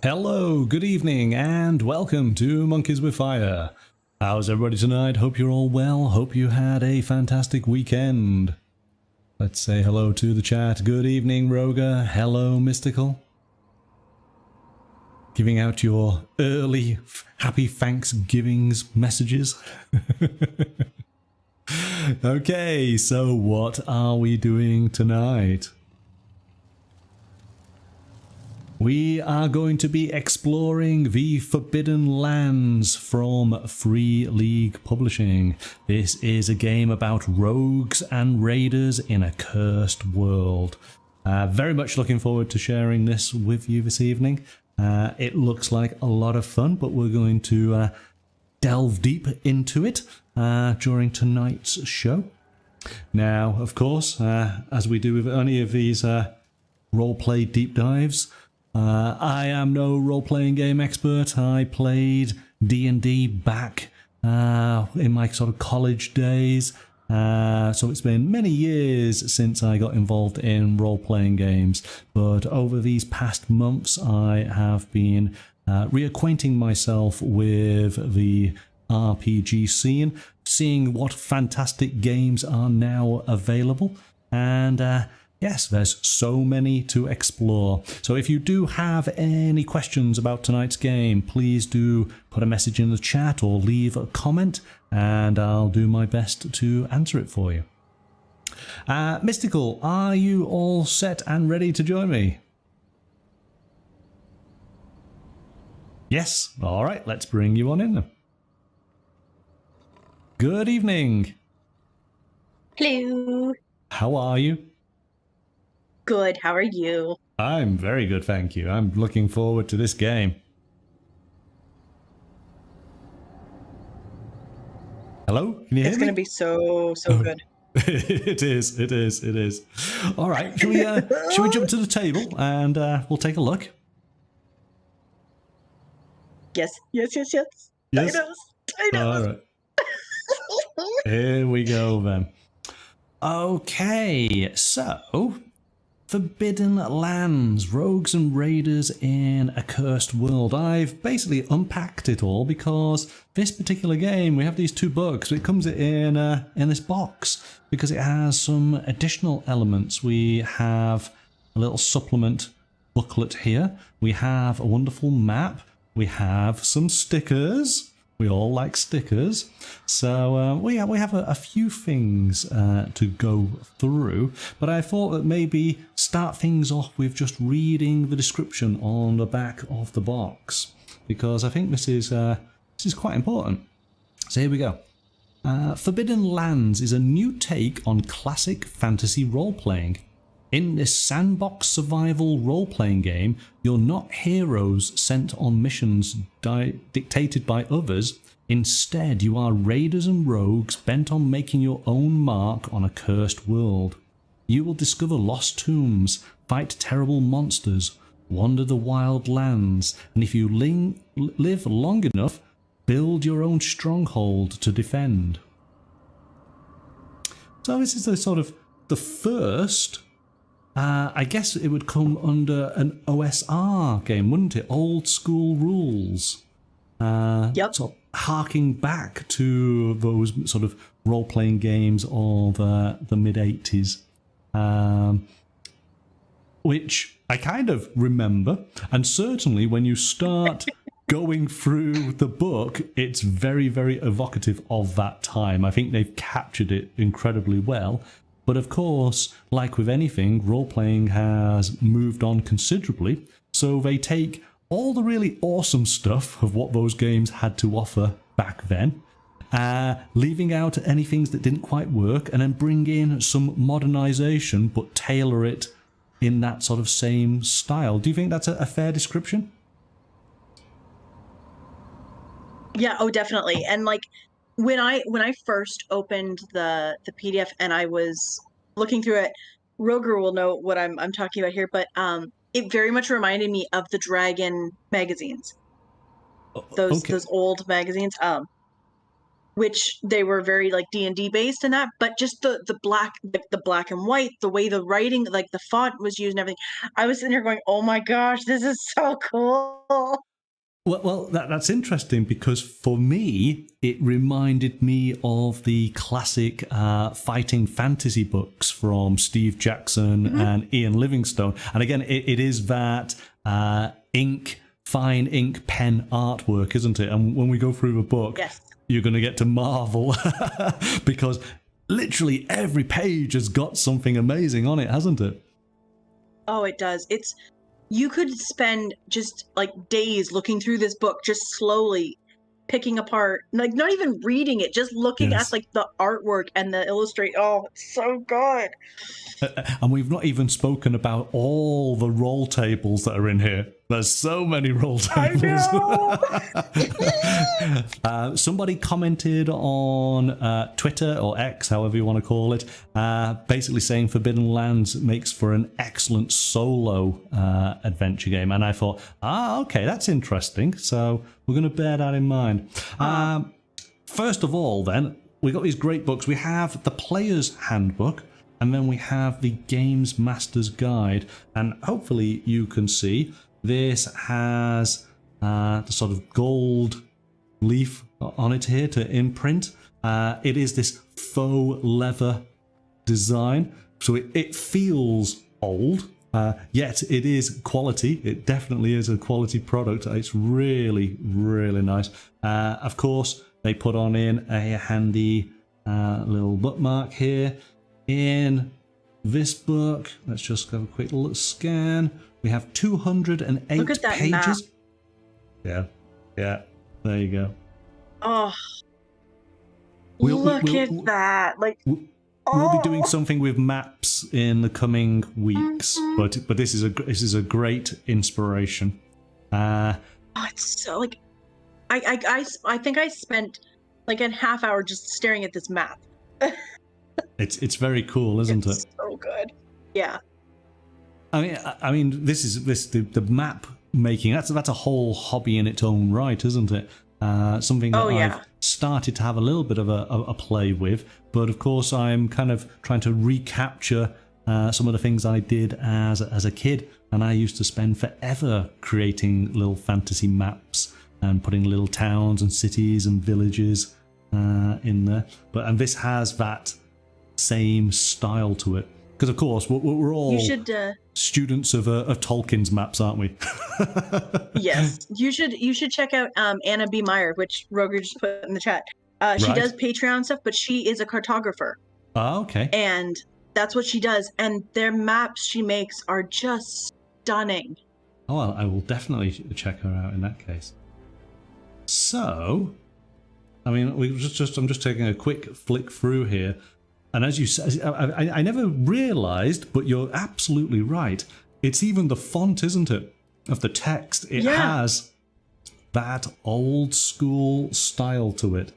Hello, good evening, and welcome to Monkeys with Fire. How's everybody tonight? Hope you're all well. Hope you had a fantastic weekend. Let's say hello to the chat. Good evening, Roga. Hello, Mystical. Giving out your early happy Thanksgivings messages. Okay, so what are we doing tonight? We are going to be exploring the Forbidden Lands from Free League Publishing. This is a game about rogues and raiders in a cursed world. Very much looking forward to sharing this with you this evening. It looks like a lot of fun, but we're going to delve deep into it during tonight's show. Now, of course, as we do with any of these roleplay deep dives, I am no role-playing game expert. I played D&D back in my sort of college days, so it's been many years since I got involved in role-playing games, but over these past months I have been reacquainting myself with the RPG scene, seeing what fantastic games are now available, and yes, there's so many to explore. So if you do have any questions about tonight's game, please do put a message in the chat or leave a comment, and I'll do my best to answer it for you. Mystical, are you all set and ready to join me? Yes? Alright, let's bring you on in then. Good evening. Hello. How are you? Good, how are you? I'm very good, thank you. I'm looking forward to this game. Hello? Can you hear me? It's going to be so good. It is. All right, shall we jump to the table and we'll take a look? Yes. Yes? I know. All right. Here we go then. Okay, so Forbidden Lands, Rogues and Raiders in a Cursed World. I've basically unpacked it all because this particular game, we have these two books. It comes in this box because it has some additional elements. We have a little supplement booklet here. We have a wonderful map. We have some stickers. We all like stickers. So we have a few things to go through, but I thought that maybe start things off with just reading the description on the back of the box, because I think this is quite important. So here we go. Forbidden Lands is a new take on classic fantasy role-playing. In this sandbox survival role-playing game, you're not heroes sent on missions dictated by others. Instead, you are raiders and rogues bent on making your own mark on a cursed world. You will discover lost tombs, fight terrible monsters, wander the wild lands, and if you live long enough, build your own stronghold to defend. So this is the first... I guess it would come under an OSR game, wouldn't it? Old school rules. Yep. Sort of harking back to those sort of role-playing games of the mid-80s. Which I kind of remember. And certainly when you start going through the book, it's very, very evocative of that time. I think they've captured it incredibly well. But of course, like with anything, role-playing has moved on considerably, so they take all the really awesome stuff of what those games had to offer back then, leaving out any things that didn't quite work, and then bring in some modernization, but tailor it in that sort of same style. Do you think that's a fair description? Yeah, oh definitely. And like when I first opened the PDF and I was looking through it, Roger will know what I'm talking about here, but it very much reminded me of the Dragon magazines. Those old magazines. which they were very like D&D based in that, but just the black and white, the way the writing, like the font was used and everything. I was sitting there going, "Oh my gosh, this is so cool." Well, that's interesting because for me, it reminded me of the classic fighting fantasy books from Steve Jackson and Ian Livingstone. And again, it is that fine ink pen artwork, isn't it? And when we go through the book, Yes. you're going to get to marvel because literally every page has got something amazing on it, hasn't it? Oh, it does. You could spend just like days looking through this book, just slowly picking apart, like not even reading it, just looking at like the artwork and the illustrate. Oh, it's so good. And we've not even spoken about all the roll tables that are in here. There's so many roll tables. Somebody commented on Twitter or X, however you want to call it, basically saying Forbidden Lands makes for an excellent solo adventure game. And I thought, okay, that's interesting. So we're going to bear that in mind. First of all, then, we got these great books. We have the Player's Handbook. And then we have the Gamemaster's Guide. And hopefully you can see this has the sort of gold leaf on it here to imprint. It is this faux leather design. So it feels old, yet it is quality. It definitely is a quality product. It's really, really nice. Of course, they put on in a handy little bookmark here. In this book, let's just have a quick look scan. We have 208 Look at that pages. map. Yeah, there you go. Oh, look at that! Like, we'll be doing something with maps in the coming weeks, but this is a great inspiration. It's so like, I think I spent like a half hour just staring at this map. It's very cool, isn't it? It's so good. Yeah. I mean, the map making. That's a whole hobby in its own right, isn't it? Something that I've started to have a little bit of a play with, but of course I'm kind of trying to recapture some of the things I did as a kid, and I used to spend forever creating little fantasy maps and putting little towns and cities and villages in there. And this has that same style to it, because of course we're all students of Tolkien's maps, aren't we? Yes, you should check out Anna B. Meyer, which Roger just put in the chat. She does Patreon stuff, but she is a cartographer. Oh, okay. And that's what she does, and their maps she makes are just stunning. Oh, well, I will definitely check her out in that case. So, I mean, I'm just taking a quick flick through here. And as you said, I never realised, but you're absolutely right. It's even the font, isn't it, of the text. It has that old school style to it.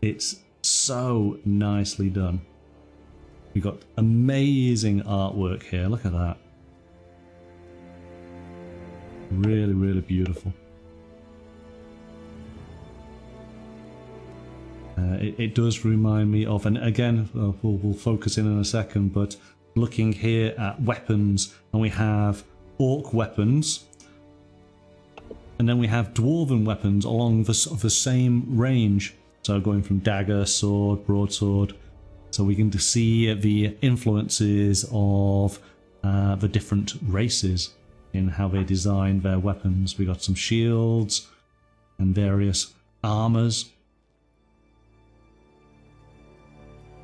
It's so nicely done. We've got amazing artwork here. Look at that. Really, really beautiful. It does remind me of, and again, we'll focus in a second, but looking here at weapons, and we have orc weapons, and then we have dwarven weapons along the same range. So going from dagger, sword, broadsword. So we can see the influences of the different races in how they design their weapons. We got some shields and various armors.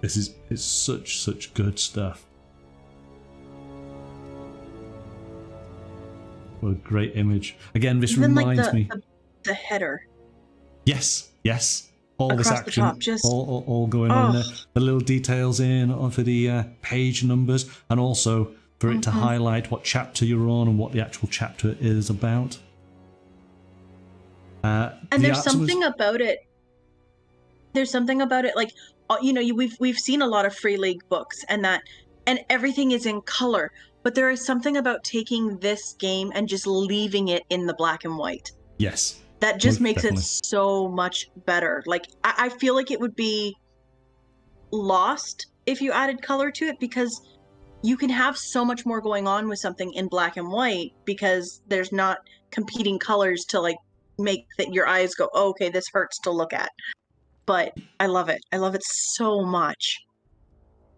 It's such good stuff. What a great image. Again, this reminds me. The header. Yes. All across this action, the top, just all going on there. The little details for the page numbers, and also for it to highlight what chapter you're on and what the actual chapter is about. And there's something about it. There's something about it, like, you know, we've seen a lot of Free League books, and everything is in color, but there is something about taking this game and just leaving it in the black and white. Yes. that just Most makes it definitely. so much better. Like I feel like it would be lost if you added color to it, because you can have so much more going on with something in black and white because there's not competing colors to like make that your eyes go, oh, okay, this hurts to look at. But I love it. I love it so much.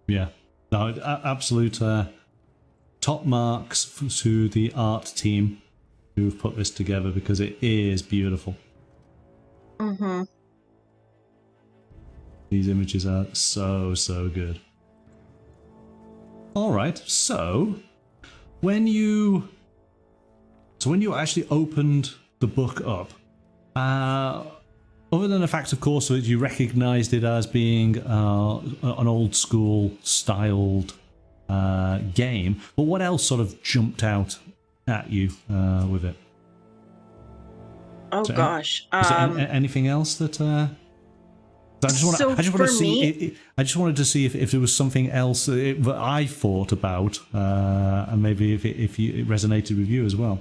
Yeah. No, absolute top marks to the art team who've put this together, because it is beautiful. Mm-hmm. These images are so, so good. All right, so when you actually opened the book up, other than the fact, of course, that you recognized it as being an old school styled game, but what else sort of jumped out at you with it? Oh So, gosh. is there anything else that? I just want to see. I just wanted to see if there was something else that I thought about, and maybe if it resonated with you as well.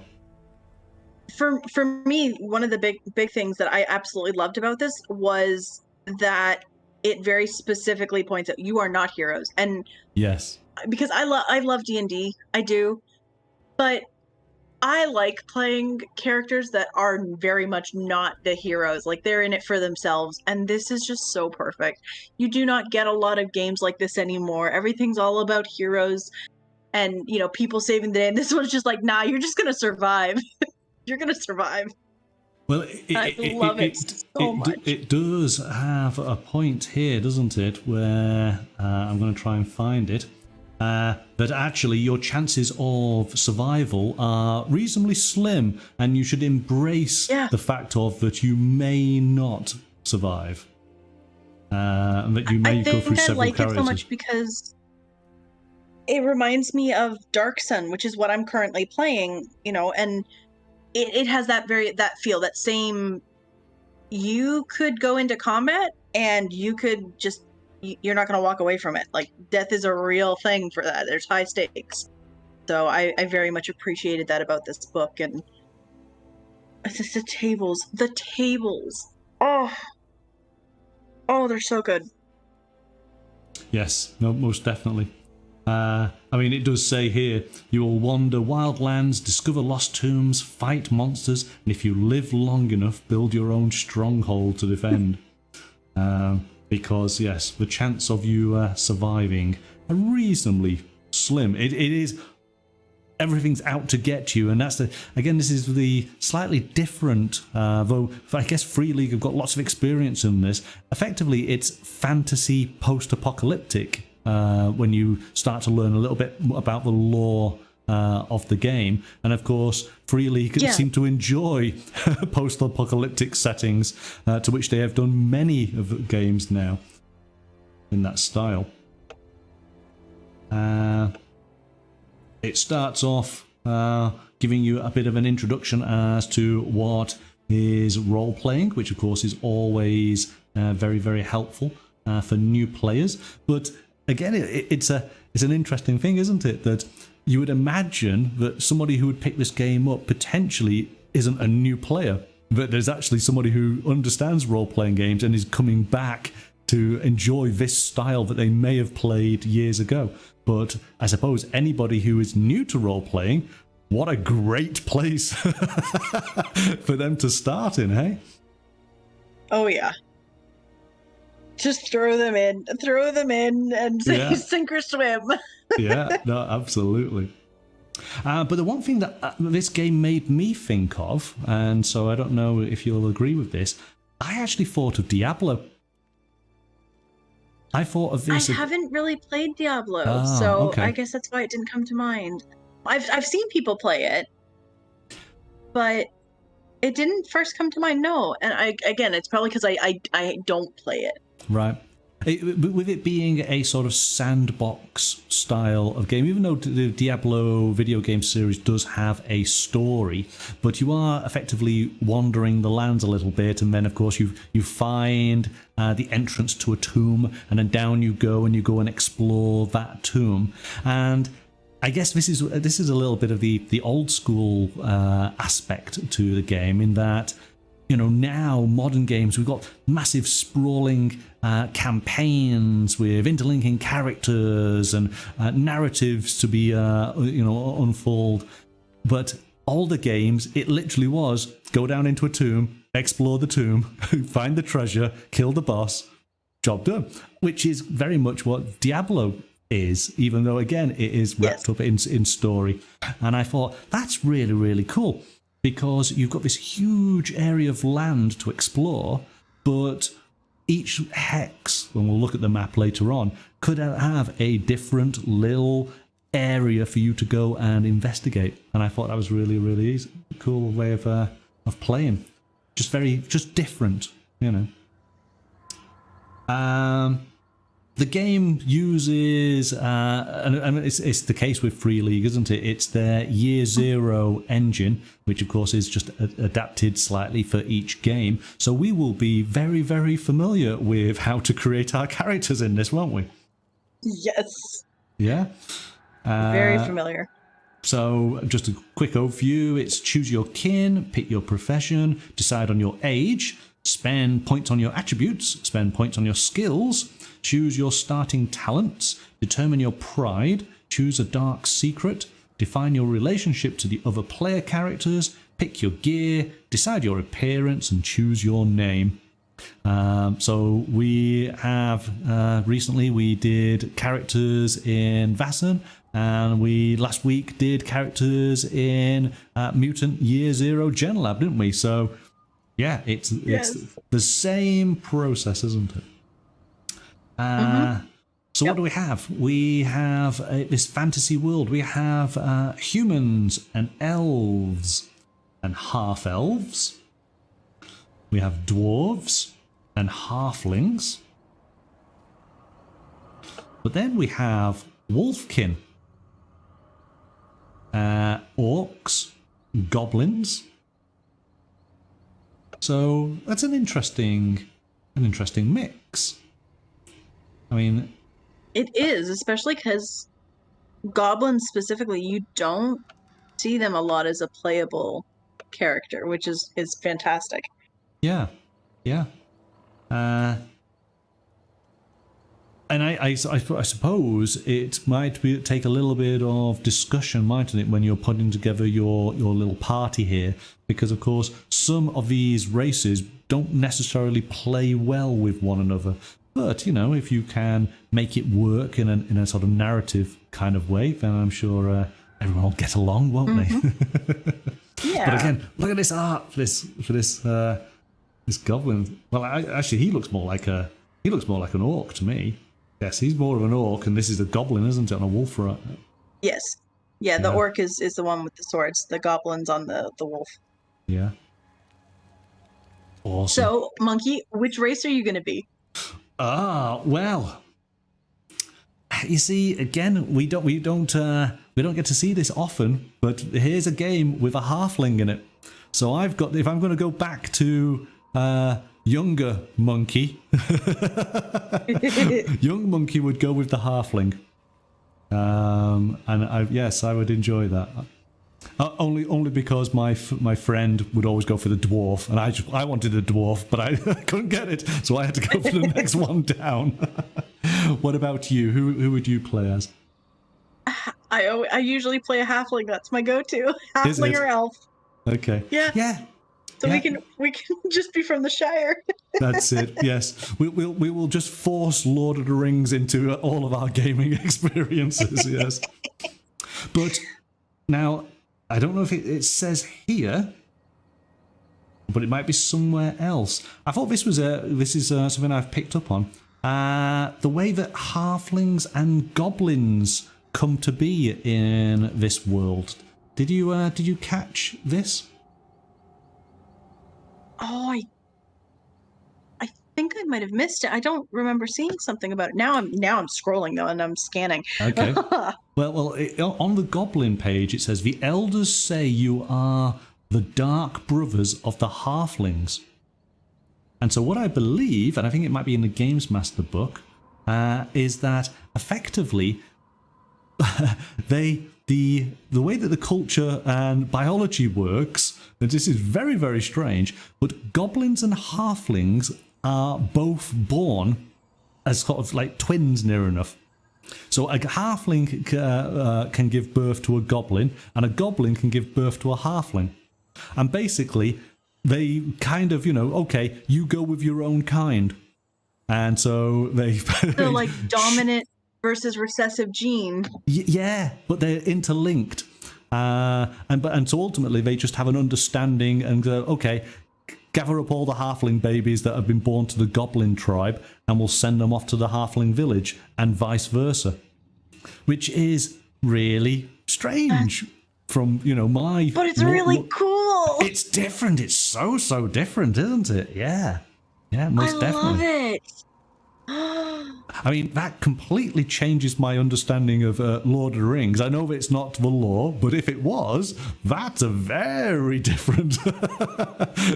For me, one of the big things that I absolutely loved about this was that it very specifically points out you are not heroes, and Yes. because I love D&D, I do, but I like playing characters that are very much not the heroes. Like they're in it for themselves. And this is just so perfect. You do not get a lot of games like this anymore. Everything's all about heroes and, you know, people saving the day. And this one's just like, nah, you're just going to survive. You're going to survive. Well, I love it so much. it does have a point here, doesn't it? Where I'm going to try and find it. That actually your chances of survival are reasonably slim, and you should embrace the fact of that you may not survive, and that you may go through several I like it so much because it reminds me of Dark Sun, which is what I'm currently playing, you know, and it has that feel, that same, you could go into combat and you could just, you're not going to walk away from it. Like death is a real thing for that. There's high stakes. So I very much appreciated that about this book. And it's just the tables. Oh, they're so good. Yes, no, most definitely. I mean, it does say here, you will wander wild lands, discover lost tombs, fight monsters, and if you live long enough, build your own stronghold to defend. Because, yes, the chance of you surviving are reasonably slim. It is, everything's out to get you, and that's again, this is the slightly different, though I guess Free League have got lots of experience in this. Effectively, it's fantasy post-apocalyptic. When you start to learn a little bit about the lore of the game. And of course, Free League seem to enjoy post-apocalyptic settings, to which they have done many of the games now in that style. It starts off giving you a bit of an introduction as to what is role-playing, which of course is always very, very helpful for new players. But again, it's an interesting thing, isn't it? That you would imagine that somebody who would pick this game up potentially isn't a new player, but there's actually somebody who understands role-playing games and is coming back to enjoy this style that they may have played years ago. But I suppose anybody who is new to role-playing, what a great place for them to start in, hey? Oh, yeah. Just throw them in, and say sink or swim. Yeah, no, absolutely. But the one thing that this game made me think of, and so I don't know if you'll agree with this, I actually thought of Diablo. I thought of this. I haven't really played Diablo, okay. I guess that's why it didn't come to mind. I've seen people play it, but it didn't first come to mind. No, and again, it's probably because I don't play it. Right. With it being a sort of sandbox style of game, even though the Diablo video game series does have a story, but you are effectively wandering the lands a little bit, and then of course you find the entrance to a tomb, and then down you go and explore that tomb. And I guess this is a little bit of the old school aspect to the game, in that now modern games, we've got massive sprawling campaigns with interlinking characters and narratives to be unfold. But older games, it literally was go down into a tomb, explore the tomb, find the treasure, kill the boss, job done. Which is very much what Diablo is, even though again it is wrapped up in story. And I thought that's really, really cool, because you've got this huge area of land to explore, but each hex, when we'll look at the map later on, could have a different little area for you to go and investigate. And I thought that was really, really easy, cool way of playing. Just different, The game uses, and it's the case with Free League, isn't it? It's their Year Zero engine, which of course is just adapted slightly for each game. So we will be very, very familiar with how to create our characters in this, won't we? Yes. Yeah? Very familiar. So just a quick overview. It's choose your kin, pick your profession, decide on your age, spend points on your attributes, spend points on your skills, choose your starting talents, determine your pride, choose a dark secret, define your relationship to the other player characters, pick your gear, decide your appearance, and choose your name. So we have recently we did characters in Vassan, and we last week did characters in Mutant Year Zero Gen Lab, didn't we? So yeah, it's the same process, isn't it? So what do we have? We have this fantasy world. We have humans and elves and half-elves. We have dwarves and halflings. But then we have wolfkin, orcs, goblins. So that's an interesting mix. I mean, it is, especially because goblins specifically, you don't see them a lot as a playable character, which is fantastic. Yeah. And I suppose it might take a little bit of discussion, mightn't it, when you're putting together your little party here, because of course some of these races don't necessarily play well with one another. But if you can make it work in a sort of narrative kind of way, then I'm sure everyone will get along, won't they? Yeah. But again, look at this art for this goblin. Well, actually, he looks more like an orc to me. Yes, he's more of an orc, and this is a goblin, isn't it, on a wolf, right? Yes. Yeah, the orc is the one with the swords. The goblin's on the wolf. Yeah. Awesome. So, Monkey, which race are you going to be? Well, you see, again, we don't get to see this often, but here's a game with a halfling in it. So if I'm going to go back to younger monkey, young monkey would go with the halfling, and I would enjoy that. Only because my friend would always go for the dwarf, and I wanted a dwarf, but I couldn't get it, so I had to go for the next one down. What about you? Who would you play as? I usually play a halfling. That's my go-to. Halfling or elf. Okay. Yeah. So we can just be from the Shire. That's it. Yes, we will just force Lord of the Rings into all of our gaming experiences. Yes, but now I don't know if it says here, but it might be somewhere else. I thought this is something I've picked up on. The way that halflings and goblins come to be in this world. Did you catch this? Oh, I think I might have missed it. I don't remember seeing something about it. Now I'm scrolling though, and I'm scanning. Okay. Well, on the Goblin page it says the elders say you are the dark brothers of the halflings. And so what I believe, and I think it might be in the Gamemaster book, is that effectively they the way that the culture and biology works, and this is very, very strange, but goblins and halflings are both born as sort of like twins near enough. So a halfling can give birth to a goblin, and a goblin can give birth to a halfling. And basically, they kind of, okay, you go with your own kind. And so they... So like dominant versus recessive gene. Yeah, but they're interlinked. And so ultimately they just have an understanding and go, okay, gather up all the halfling babies that have been born to the goblin tribe and we'll send them off to the halfling village and vice versa. Which is really strange from, my... But it's really cool. It's different. It's so different, isn't it? Yeah. Yeah, most definitely. I love it. I mean, that completely changes my understanding of Lord of the Rings. I know that it's not the law, but if it was, that's a very different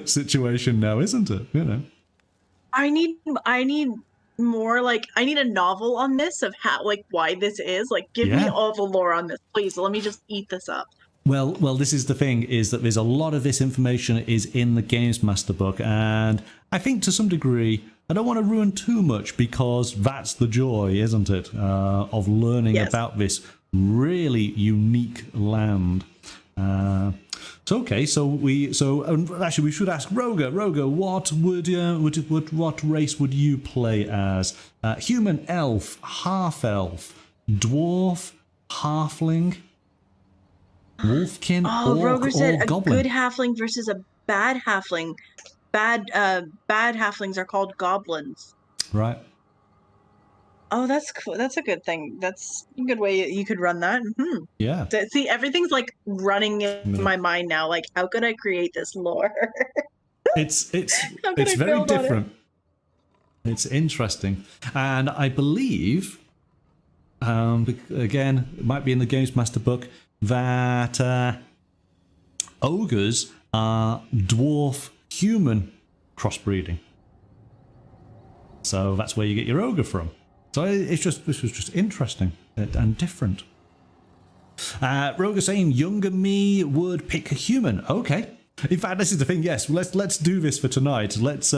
situation now, isn't it? I need more, like, I need a novel on this of how, like, why this is. Like, give me all the lore on this, please. Let me just eat this up. Well, this is the thing, is that there's a lot of this information is in the Gamemaster book, and I think to some degree, I don't want to ruin too much because that's the joy, isn't it, of learning about this really unique land. Actually, we should ask Roga. Roga, what race would you play as? Human, elf, half elf, dwarf, halfling, wolfkin, orc, Roger said or a goblin? good halfling versus a bad halfling. Bad halflings are called goblins. Right. Oh, that's cool. That's a good thing. That's a good way you could run that. Mm-hmm. Yeah. See, everything's like running in my mind now. Like, how could I create this lore? It's very different. It's interesting, and I believe, again, it might be in the Gamemaster book that ogres are dwarf human crossbreeding. So that's where you get your ogre from. So this was just interesting and different. Roger saying younger me would pick a human. Okay. In fact, this is the thing. Yes, let's do this for tonight. Let's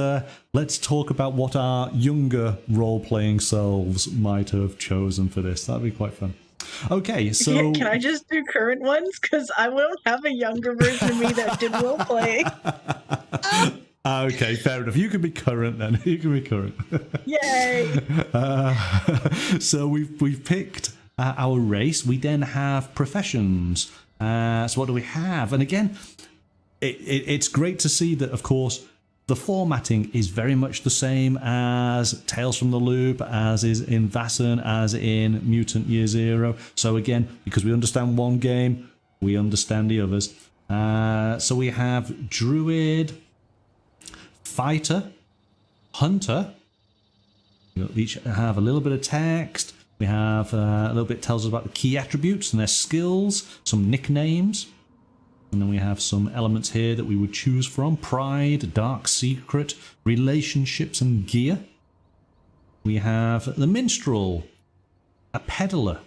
talk about what our younger role-playing selves might have chosen for this. That'd be quite fun. Okay, so can I just do current ones? Because I won't have a younger version of me that did role-playing. Okay, fair enough. You can be current then. You can be current. Yay! So we've picked our race. We then have professions. So what do we have? And again, it's great to see that, of course, the formatting is very much the same as Tales from the Loop, as is in Vassan, as in Mutant Year Zero. So again, because we understand one game, we understand the others. So we have Druid, Fighter, Hunter. We each have a little bit of text. We have a little bit tells us about the key attributes and their skills, some nicknames. And then we have some elements here that we would choose from. Pride, dark secret, relationships and gear. We have the minstrel, a peddler,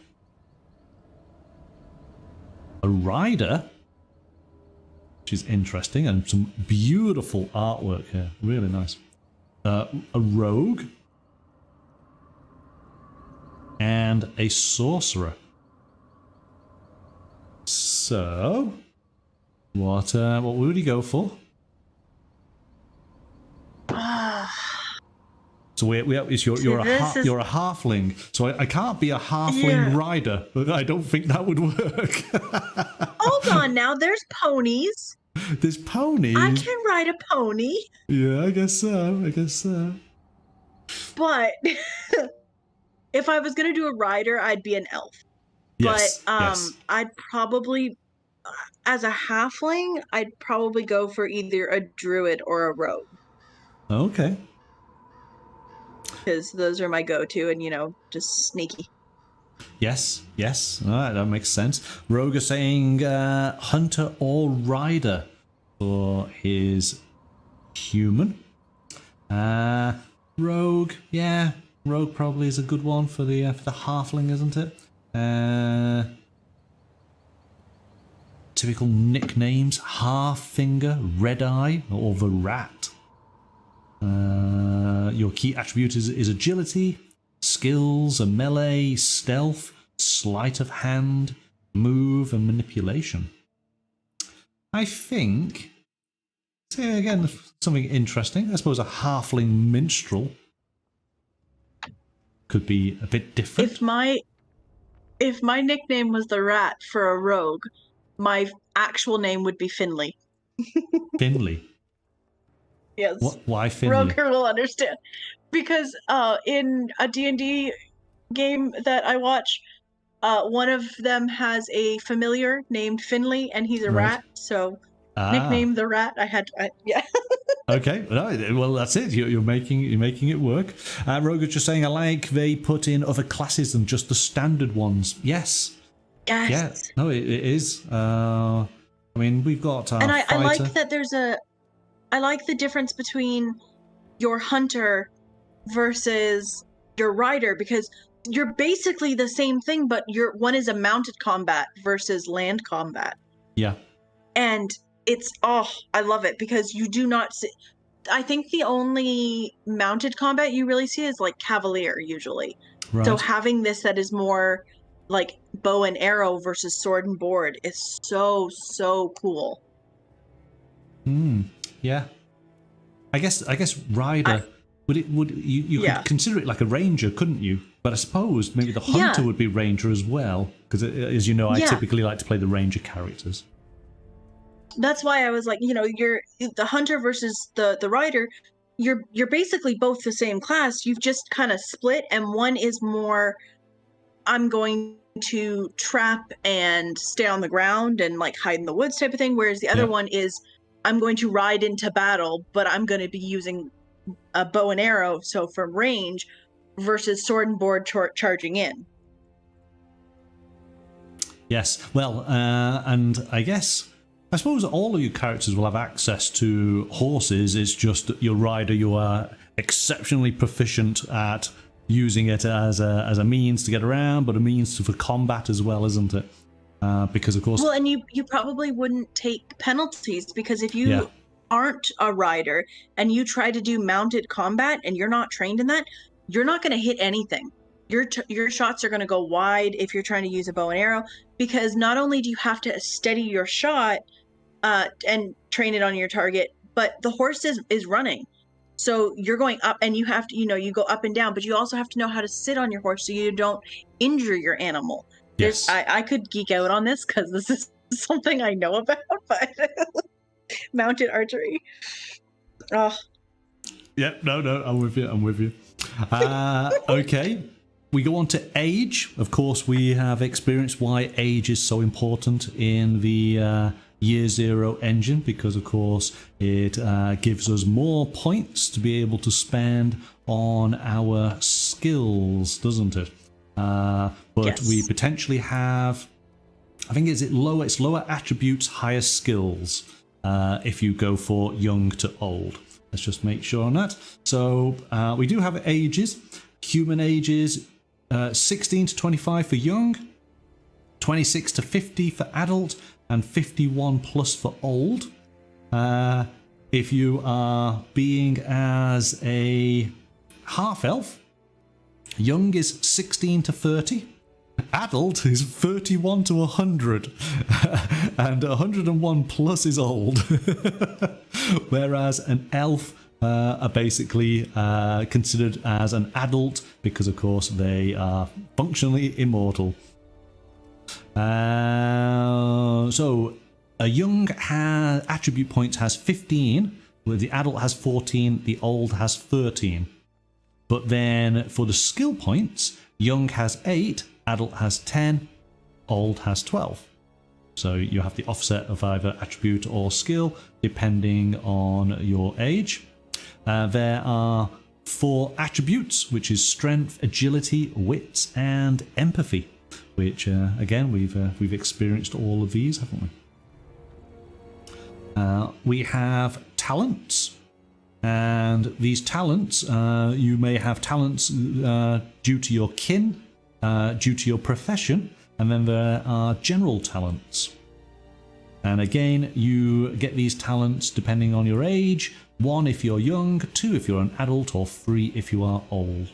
a rider, which is interesting, and some beautiful artwork here. Really nice. A rogue. And a sorcerer. So, what would you go for? So you're a halfling. So I can't be a halfling rider. I don't think that would work. Hold on now. There's ponies. There's ponies. I can ride a pony. Yeah, I guess so. But if I was gonna do a rider, I'd be an elf. Yes, but yes. I'd probably, as a halfling, I'd probably go for either a druid or a rogue. Okay. Because those are my go-to, and just sneaky. Yes. All right, that makes sense. Rogue is saying hunter or rider for his human. Rogue, yeah. Rogue probably is a good one for the halfling, isn't it? typical nicknames: Half-Finger, Red-Eye, or the Rat. Your key attribute is agility, skills, a melee, stealth, sleight of hand, move, and manipulation. I think, say again, something interesting. I suppose a halfling minstrel could be a bit different. If my nickname was the Rat for a rogue, my actual name would be Finley. Finley. Yes. Why Finley? Roger will understand. Because in a D&D game that I watch, one of them has a familiar named Finley, and he's a rat. So, nickname the Rat. Yeah. Okay, well that's it. You're making it work. Roger's just saying, I like they put in other classes than just the standard ones. Yes. Yes. Yeah. No, it is. I mean, we've got. And I like that there's I like the difference between your hunter versus your rider, because you're basically the same thing, but one is a mounted combat versus land combat. Yeah. And it's, I love it, because you do not see, I think the only mounted combat you really see is like cavalier usually. Right. So having this that is more like bow and arrow versus sword and board is so cool. Yeah. I guess rider you could consider it like a ranger, couldn't you? But I suppose maybe the hunter would be ranger as well, because as you know, I typically like to play the ranger characters. That's why I was like, you're the hunter versus the rider. You're basically both the same class. You've just kind of split, and one is more, I'm going to trap and stay on the ground and like hide in the woods type of thing, whereas the other one is, I'm going to ride into battle, but I'm going to be using a bow and arrow, so from range, versus sword and board charging in. Yes, well, and I suppose all of your characters will have access to horses. It's just that your rider, you are exceptionally proficient at using it as a means to get around, but a means for combat as well, isn't it? Because of course, well, and you probably wouldn't take penalties, because if you aren't a rider and you try to do mounted combat and you're not trained in that, you're not going to hit anything. Your shots are going to go wide if you're trying to use a bow and arrow, because not only do you have to steady your shot and train it on your target, but the horse is running. So you're going up, and you have to, you go up and down, but you also have to know how to sit on your horse so you don't injure your animal. Yes. I could geek out on this because this is something I know about, but mounted archery. Oh. Yeah, no, I'm with you. Okay. We go on to age. Of course, we have experienced why age is so important in the Year Zero engine, because, of course, it gives us more points to be able to spend on our skills, doesn't it? But we potentially have, I think it's lower attributes, higher skills if you go for young to old. Let's just make sure on that. So we do have ages. Human ages, 16 to 25 for young, 26 to 50 for adult, and 51 plus for old. If you are being as a half-elf, young is 16 to 30, adult is 31 to 100, and 101 plus is old. Whereas an elf are basically considered as an adult, because of course they are functionally immortal. So a young attribute points has 15, where the adult has 14, the old has 13. But then for the skill points, young has 8, adult has 10, old has 12. So you have the offset of either attribute or skill, depending on your age. There are 4 attributes, which is strength, agility, wits, and empathy. Which again, we've experienced all of these, haven't we? We have talents. And these talents, you may have talents due to your kin, due to your profession, and then there are general talents. And again, you get these talents depending on your age. 1 if you're young, 2 if you're an adult, or 3 if you are old.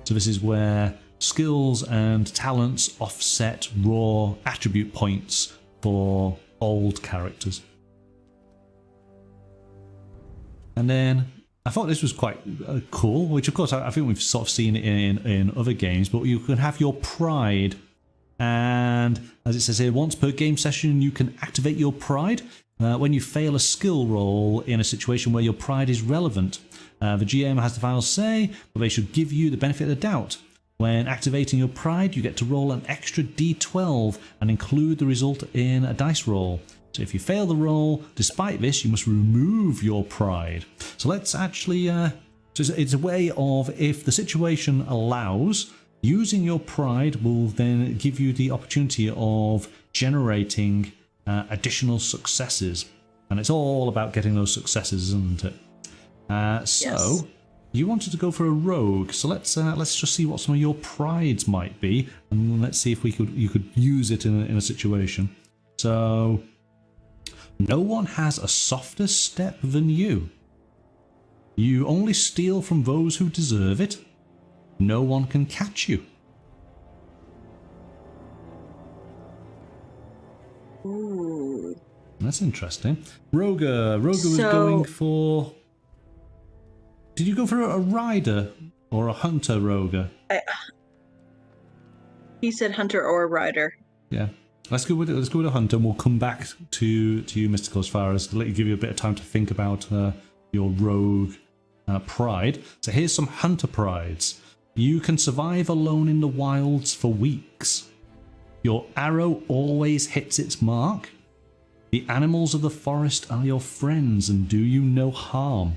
So this is where skills and talents offset raw attribute points for old characters. And then I thought this was quite cool, which of course I think we've sort of seen it in other games, but you can have your pride, and as it says here, once per game session you can activate your pride when you fail a skill roll in a situation where your pride is relevant. The GM has the final say, but they should give you the benefit of the doubt. When activating your pride, you get to roll an extra d12 and include the result in a dice roll. So if you fail the roll, despite this, you must remove your pride. So let's actually, so it's a way of, if the situation allows, using your pride will then give you the opportunity of generating additional successes. And it's all about getting those successes, isn't it? So you wanted to go for a rogue, so let's just see what some of your prides might be, and let's see if you could use it in a situation. So, no one has a softer step than you. You only steal from those who deserve it. No one can catch you. Ooh. That's interesting. Roger was going for... Did you go for a rider or a hunter, Roger? He said hunter or rider. Yeah. Let's go with a hunter, and we'll come back to you, Mystical, as far as to let you give you a bit of time to think about your rogue pride. So here's some hunter prides. You can survive alone in the wilds for weeks. Your arrow always hits its mark. The animals of the forest are your friends and do you no harm.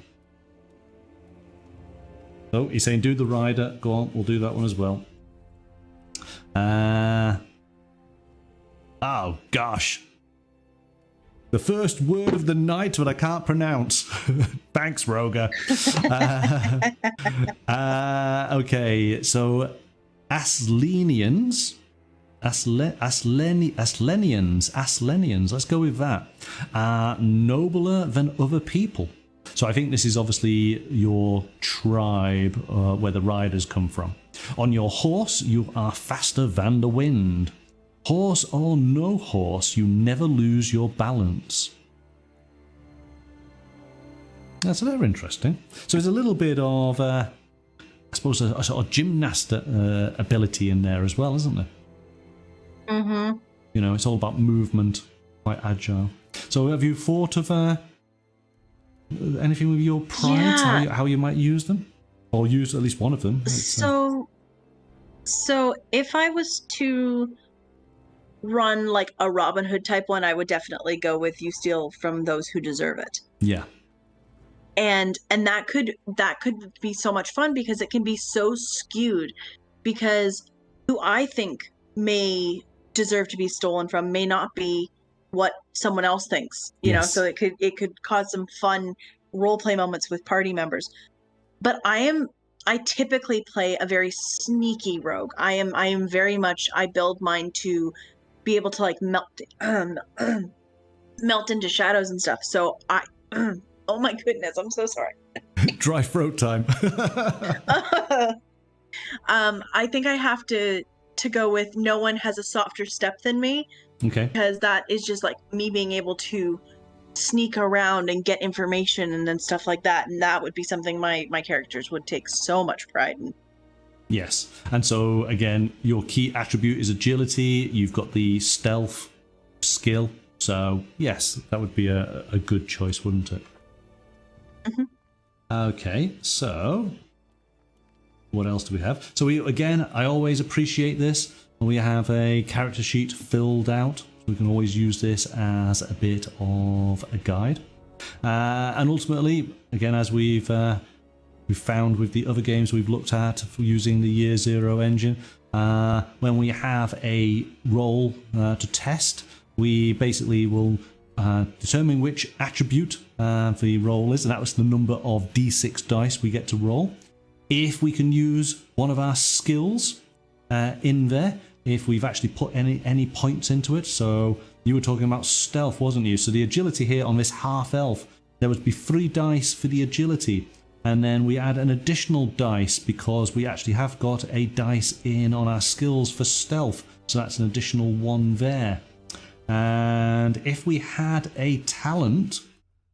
So he's saying do the rider. Go on, we'll do that one as well. Oh gosh. The first word of the night that I can't pronounce. Thanks, Roger. Okay, so Aslenians. Aslenians, let's go with that. Are nobler than other people. So I think this is obviously your tribe where the riders come from. On your horse, you are faster than the wind. Horse or no horse, you never lose your balance. That's very interesting. So there's a little bit of, I suppose, a sort of gymnast ability in there as well, isn't there? Mm-hmm. You know, it's all about movement, quite agile. So have you thought of anything with your prides, how you might use them? Or use at least one of them? So if I was to run like a Robin Hood type one, I would definitely go with you steal from those who deserve it. Yeah. And that could be so much fun because it can be so skewed, because who I think may deserve to be stolen from may not be what someone else thinks, you know, so it could cause some fun role play moments with party members. But I typically play a very sneaky rogue. I am very much, I build mine to be able to like melt into shadows and stuff. So oh my goodness, I'm so sorry. Dry throat time. I think I have to go with no one has a softer step than me. Okay. Because that is just like me being able to sneak around and get information and then stuff like that. And that would be something my characters would take so much pride in. Yes. And so, again, your key attribute is agility. You've got the stealth skill. So, yes, that would be a good choice, wouldn't it? Mm-hmm. Okay, so what else do we have? So, I always appreciate this. We have a character sheet filled out. We can always use this as a bit of a guide. And ultimately, again, as we've found with the other games we've looked at using the Year Zero engine, when we have a roll to test, we basically will determine which attribute the roll is, and that was the number of d6 dice we get to roll. If we can use one of our skills in there, if we've actually put any points into it. So you were talking about stealth, wasn't you? So the agility here on this half elf, there would be 3 dice for the agility, and then we add an additional dice because we actually have got a dice in on our skills for stealth, so that's an additional 1 there. And if we had a talent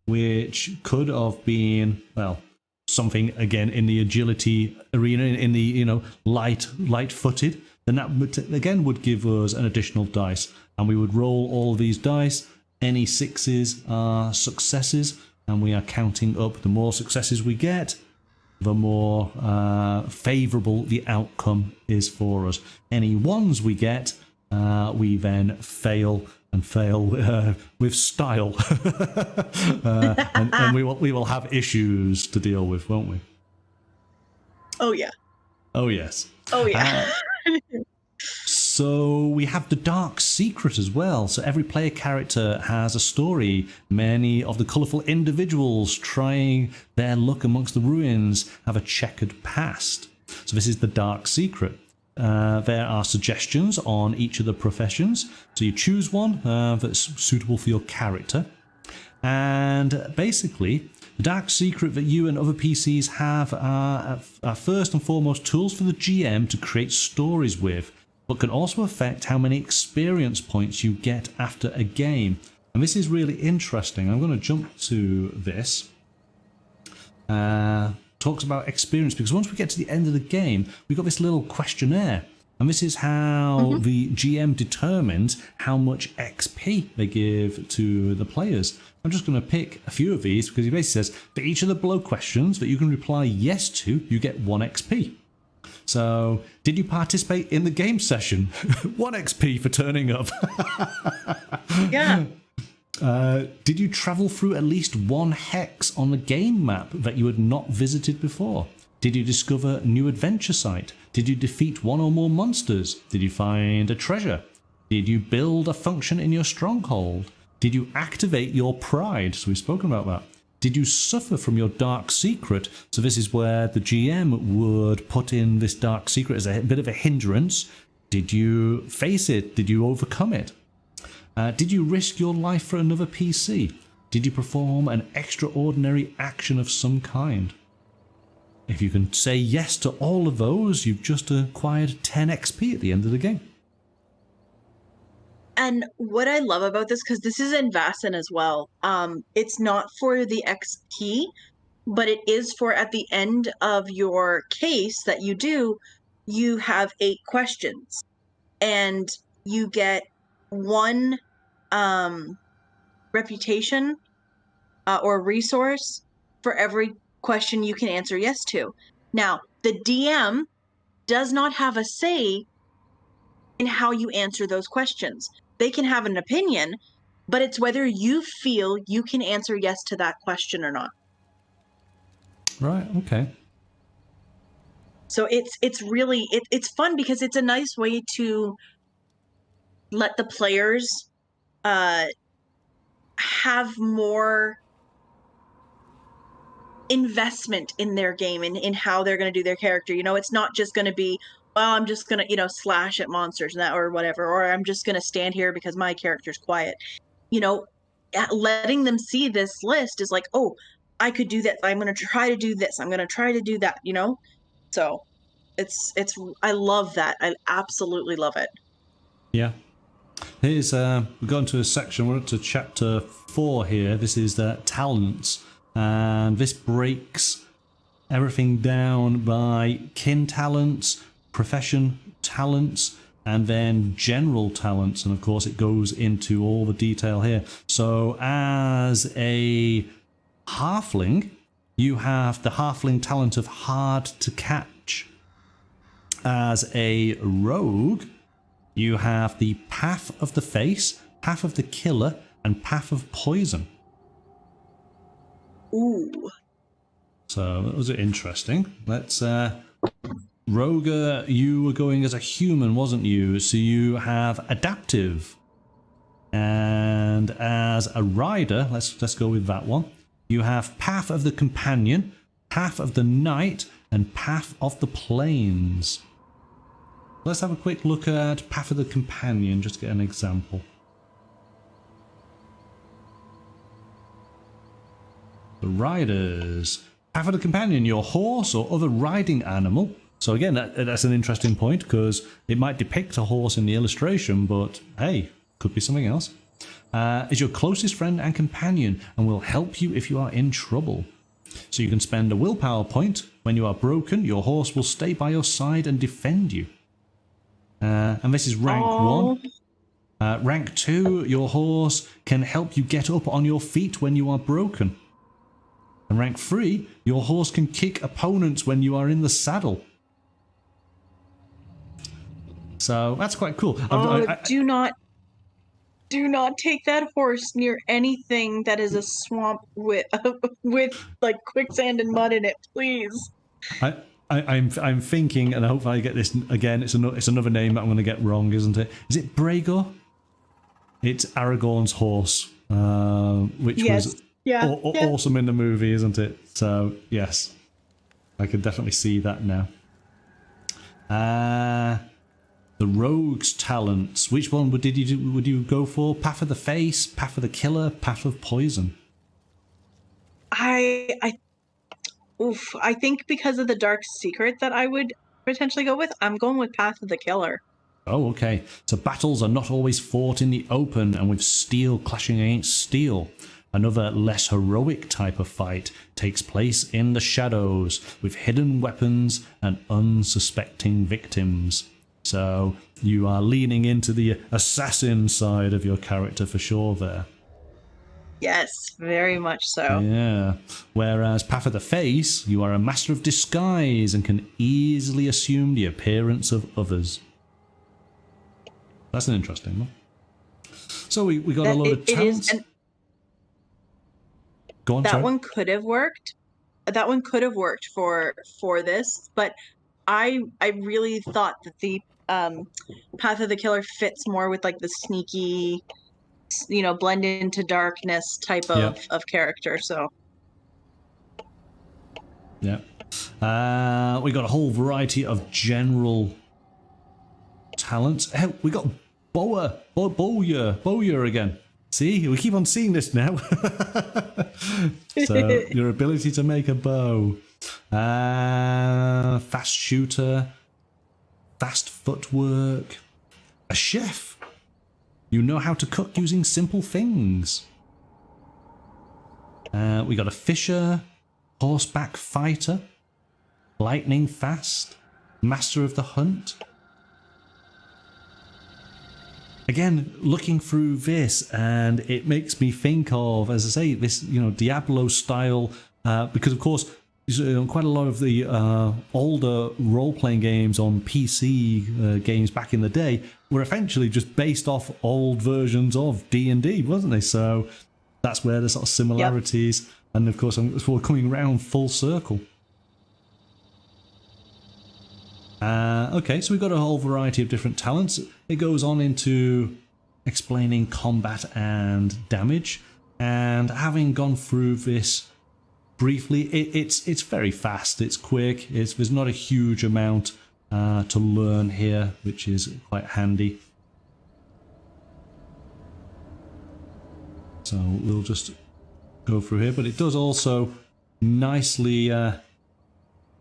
which could have been, well, something again in the agility arena, in the light-footed, then that again would give us an additional dice, and we would roll all these dice. Any 6s are successes, and we are counting up. The more successes we get, the more favourable the outcome is for us. Any 1s we get, we then fail, and fail with style. and we will have issues to deal with, won't we? Oh yeah. Oh yes. Oh yeah. So we have the dark secret as well. So every player character has a story. Many of the colourful individuals trying their luck amongst the ruins have a checkered past. So this is the dark secret. There are suggestions on each of the professions. So you choose one that's suitable for your character. And basically, the dark secret that you and other PCs have are first and foremost tools for the GM to create stories with, but can also affect how many experience points you get after a game. And this is really interesting. I'm going to jump to this. Talks about experience, because once we get to the end of the game, we've got this little questionnaire, and this is how the GM determines how much XP they give to the players. I'm just going to pick a few of these because he basically says for each of the below questions that you can reply yes to, you get 1 XP. So, did you participate in the game session? 1 XP for turning up. Yeah. Did you travel through at least 1 hex on the game map that you had not visited before? Did you discover a new adventure site? Did you defeat 1 or more monsters? Did you find a treasure? Did you build a function in your stronghold? Did you activate your pride? So we've spoken about that. Did you suffer from your dark secret? So this is where the GM would put in this dark secret as a bit of a hindrance. Did you face it? Did you overcome it? Did you risk your life for another PC? Did you perform an extraordinary action of some kind? If you can say yes to all of those, you've just acquired 10 XP at the end of the game. And what I love about this, because this is in Vaesen as well, it's not for the XP, but it is for at the end of your case that you do, you have 8 questions, and you get 1 reputation or resource for every question you can answer yes to. Now, the DM does not have a say in how you answer those questions. They can have an opinion, but it's whether you feel you can answer yes to that question or not. Right, okay. So it's really it's fun because it's a nice way to let the players have more investment in their game and in how they're going to do their character. You know, it's not just going to be, well, I'm just going to, slash at monsters and that or whatever, or I'm just going to stand here because my character's quiet. Letting them see this list is like, oh, I could do that. I'm going to try to do this. I'm going to try to do that, So it's I love that. I absolutely love it. Yeah. Here's we've gone to a section. We're up to chapter 4 here. This is talents, and this breaks everything down by kin talents, profession talents, and then general talents. And of course, it goes into all the detail here. So, as a halfling, you have the halfling talent of hard to catch. As a rogue, you have the Path of the Face, Path of the Killer, and Path of Poison. Ooh. So that was interesting. Let's... Rogue, you were going as a human, wasn't you? So you have Adaptive. And as a rider, let's go with that one. You have Path of the Companion, Path of the Knight, and Path of the Plains. Let's have a quick look at Path of the Companion, just to get an example. The riders. Path of the Companion, your horse or other riding animal. So again, that's an interesting point, because it might depict a horse in the illustration, but hey, could be something else. Is your closest friend and companion, and will help you if you are in trouble. So you can spend a willpower point. When you are broken, your horse will stay by your side and defend you. And this is rank 1. Rank 2, your horse can help you get up on your feet when you are broken. And rank 3, your horse can kick opponents when you are in the saddle. So that's quite cool. Do not take that horse near anything that is a swamp with like quicksand and mud in it, please. I'm thinking, and I hope I get this again. It's another name that I'm going to get wrong, isn't it? Is it Brago? It's Aragorn's horse, which was awesome in the movie, isn't it? So yes, I can definitely see that now. The rogue's talents. Which one would you go for? Path of the Face, Path of the Killer, Path of Poison? I think because of the dark secret that I would potentially go with, I'm going with Path of the Killer. Oh, okay. So battles are not always fought in the open and with steel clashing against steel. Another less heroic type of fight takes place in the shadows with hidden weapons and unsuspecting victims. So you are leaning into the assassin side of your character for sure there. Yes, very much so. Yeah. Whereas Path of the Face, you are a master of disguise and can easily assume the appearance of others. That's an interesting one. So we got a lot of talents. Go on, that one could have worked. That one could have worked for this, but I really thought that the Path of the Killer fits more with like the sneaky, blend into darkness type of character. So yeah, we got a whole variety of general talents. Hell, we got Bowyer again. See, we keep on seeing this now. So your ability to make a bow, fast shooter, fast footwork, a chef. You know how to cook using simple things. We got a fisher, horseback fighter, lightning fast, master of the hunt. Again, looking through this, and it makes me think of, as I say, this Diablo style, because of course quite a lot of the older role-playing games on PC games back in the day were eventually just based off old versions of D&D, wasn't they? So that's where the sort of similarities, and of course we're coming around full circle. Okay, so we've got a whole variety of different talents. It goes on into explaining combat and damage, and having gone through this briefly, it's very fast, it's quick, there's not a huge amount to learn here, which is quite handy. So we'll just go through here, but it does also nicely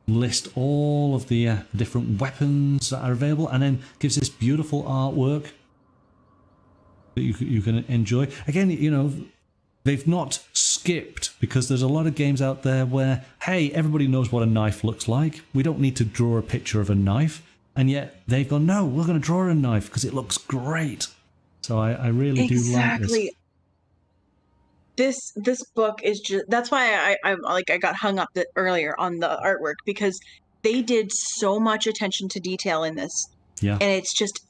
list all of the different weapons that are available, and then gives this beautiful artwork that you can enjoy. Again, they've not skipped, because there's a lot of games out there where, hey, everybody knows what a knife looks like. We don't need to draw a picture of a knife. And yet they've gone, no, we're going to draw a knife because it looks great. So I really do like this. This book is just, that's why I got hung up earlier on the artwork, because they did so much attention to detail in this. Yeah. And it's just,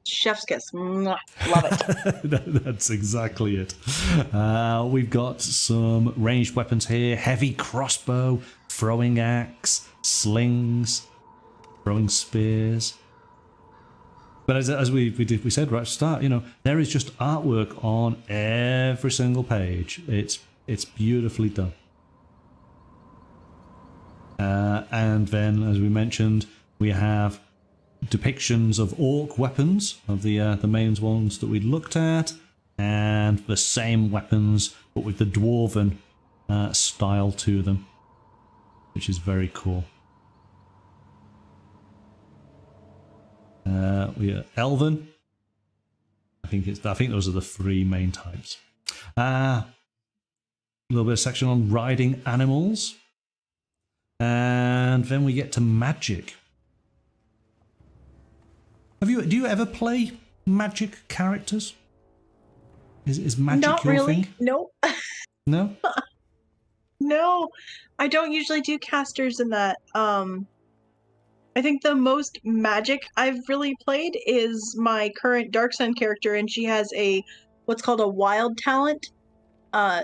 chef's kiss. Mwah. Love it. That's exactly it. We've got some ranged weapons here: heavy crossbow, throwing axe, slings, throwing spears. But as we said right at the start, there is just artwork on every single page. It's beautifully done. And then, as we mentioned, we have depictions of orc weapons, of the main ones that we looked at, and the same weapons but with the dwarven style to them, which is very cool. We are elven. I think those are the 3 main types. A little bit of section on riding animals, and then we get to magic. Do you ever play magic characters? Is magic Not your really. thing? Nope. No? No, I don't usually do casters in that. I think the most magic I've really played is my current Dark Sun character, and she has what's called a wild talent,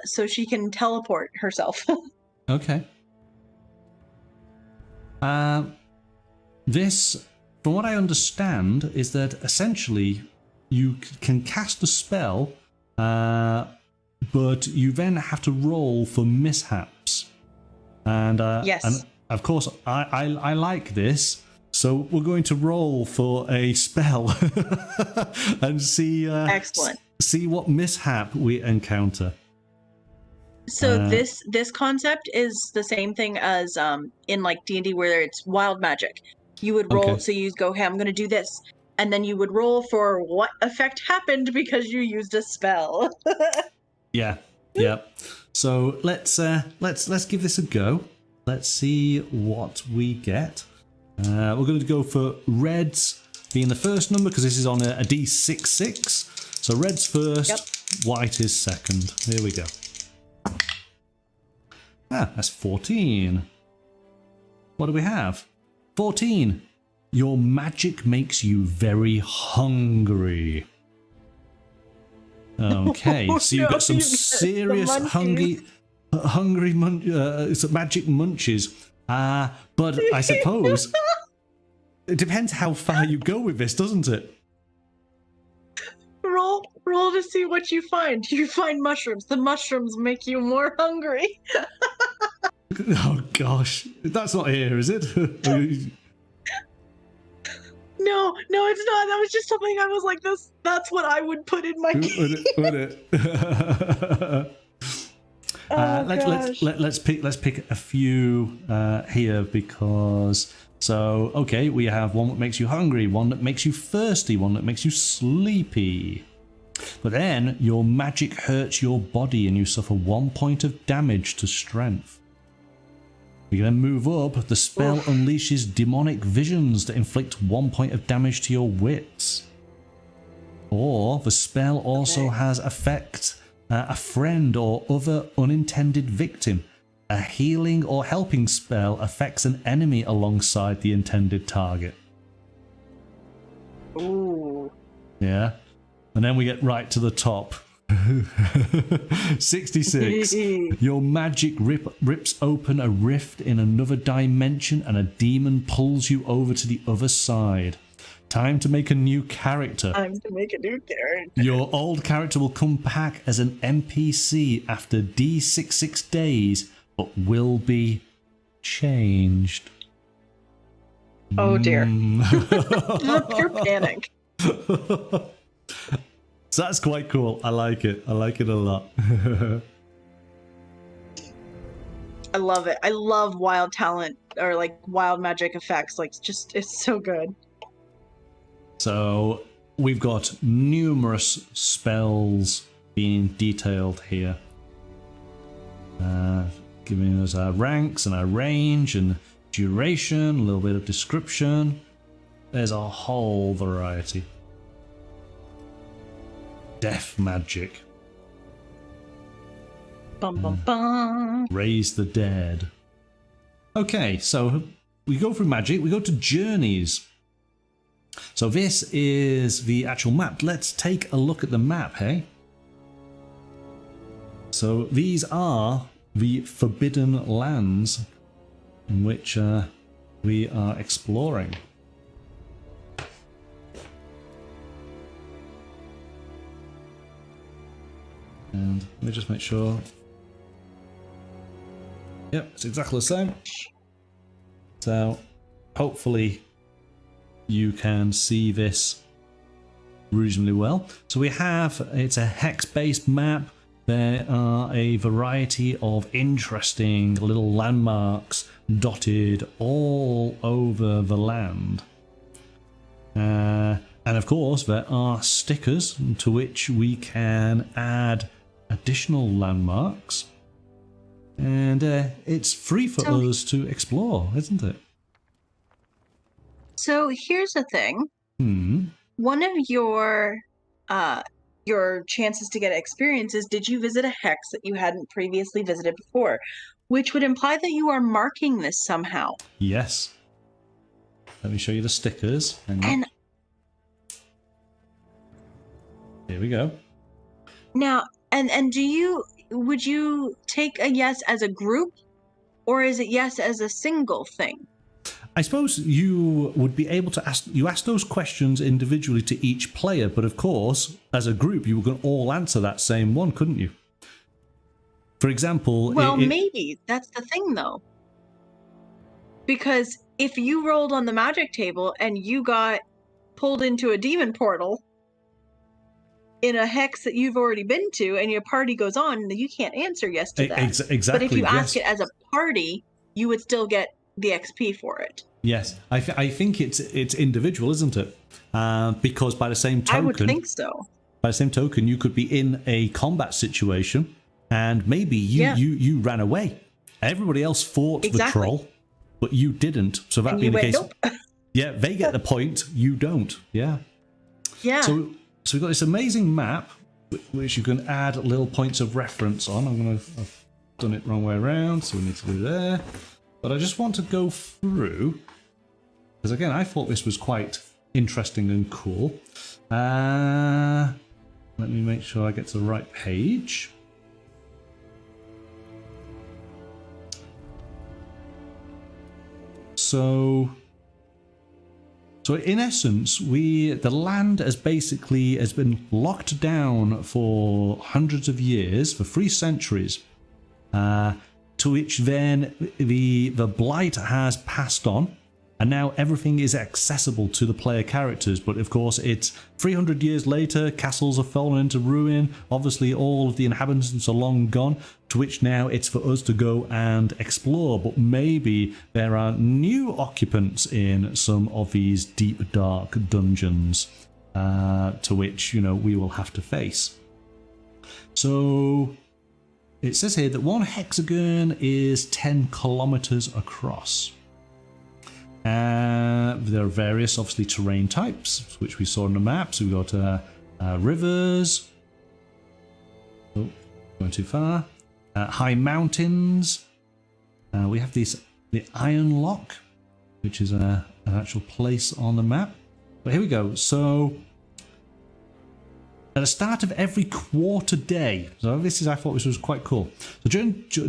so she can teleport herself. Okay. This, from what I understand, is that essentially you can cast a spell, but you then have to roll for mishaps. And Yes. and of course, I like this, so we're going to roll for a spell and see. Excellent. See what mishap we encounter. So this concept is the same thing as in like D&D, where it's wild magic. You would roll, Okay. so you go, "Hey, I'm going to do this," and then you would roll for what effect happened because you used a spell. Yeah. So let's give this a go. Let's see what we get. We're going to go for reds being the first number because this is on a D66. So red's first, white is second. Here we go. That's 14. What do we have? 14. Your magic makes you very hungry. Okay, so you've got some serious magic munches. But I suppose it depends how far you go with this, doesn't it? Roll to see what you find. You find mushrooms. The mushrooms make you more hungry. Oh gosh, that's not here, is it? No, it's not. That was just something I was like, that's what I would put in my game. Would it? Let's pick a few here because okay, we have one that makes you hungry, one that makes you thirsty, one that makes you sleepy. But then your magic hurts your body and you suffer 1 point of damage to strength. We can then move up. The spell unleashes demonic visions that inflict 1 point of damage to your wits. Or the spell also has effect a friend or other unintended victim. A healing or helping spell affects an enemy alongside the intended target. Ooh. Yeah. And then we get right to the top. 66. Your magic rips open a rift in another dimension and a demon pulls you over to the other side. Time to make a new character. Your old character will come back as an NPC after D66 days, but will be changed. Oh dear. Pure panic. So that's quite cool. I like it. I like it a lot. I love it. I love wild talent or like wild magic effects. Like, it's so good. So we've got numerous spells being detailed here. Giving us our ranks and our range and duration, a little bit of description. There's a whole variety. Death magic. Bum bum bum. Raise the dead. Okay, so we go through magic, we go to journeys. So this is the actual map. Let's take a look at the map, hey? So these are the forbidden lands in which we are exploring. And let me just make sure. Yep, it's exactly the same. So hopefully you can see this reasonably well. So we have, it's a hex-based map. There are a variety of interesting little landmarks dotted all over the land. And of course there are stickers to which we can add additional landmarks. And it's free for us to explore, isn't it? So here's the thing. One of your chances to get experience is, did you visit a hex that you hadn't previously visited before? Which would imply that you are marking this somehow. Yes. Let me show you the stickers. And here we go. now, and would you take a yes as a group, or is it yes as a single thing? I suppose you would be able to ask those questions individually to each player, but of course, as a group, you can all answer that same one, couldn't you? For example... Well, maybe. That's the thing, though. Because if you rolled on the magic table and you got pulled into a demon portal in a hex that you've already been to, and your party goes on, you can't answer yes to that. Exactly. But if you ask it as a party, you would still get the XP for it. Yes, I think it's individual, isn't it? Because by the same token, I would think so. By the same token, you could be in a combat situation, and maybe you ran away. Everybody else fought the troll, but you didn't. So that being the case, nope. Yeah, they get the point. You don't. Yeah. Yeah. So we've got this amazing map, which you can add little points of reference on. I've done it wrong way around, so we need to do there. But I just want to go through, because again, I thought this was quite interesting and cool. Let me make sure I get to the right page. So in essence, the land has been locked down for hundreds of years, for 3 centuries. To which then the blight has passed on, and now everything is accessible to the player characters. But of course, it's 300 years later, castles have fallen into ruin, obviously all of the inhabitants are long gone, to which now it's for us to go and explore. But maybe there are new occupants in some of these deep, dark dungeons, to which, we will have to face. So... it says here that one hexagon is 10 kilometers across. There are various, obviously, terrain types, which we saw on the map. So we've got rivers. Oh, going too far. High mountains. We have the Iron Lock, which is an actual place on the map. But here we go. So... at the start of every quarter day, so I thought this was quite cool. So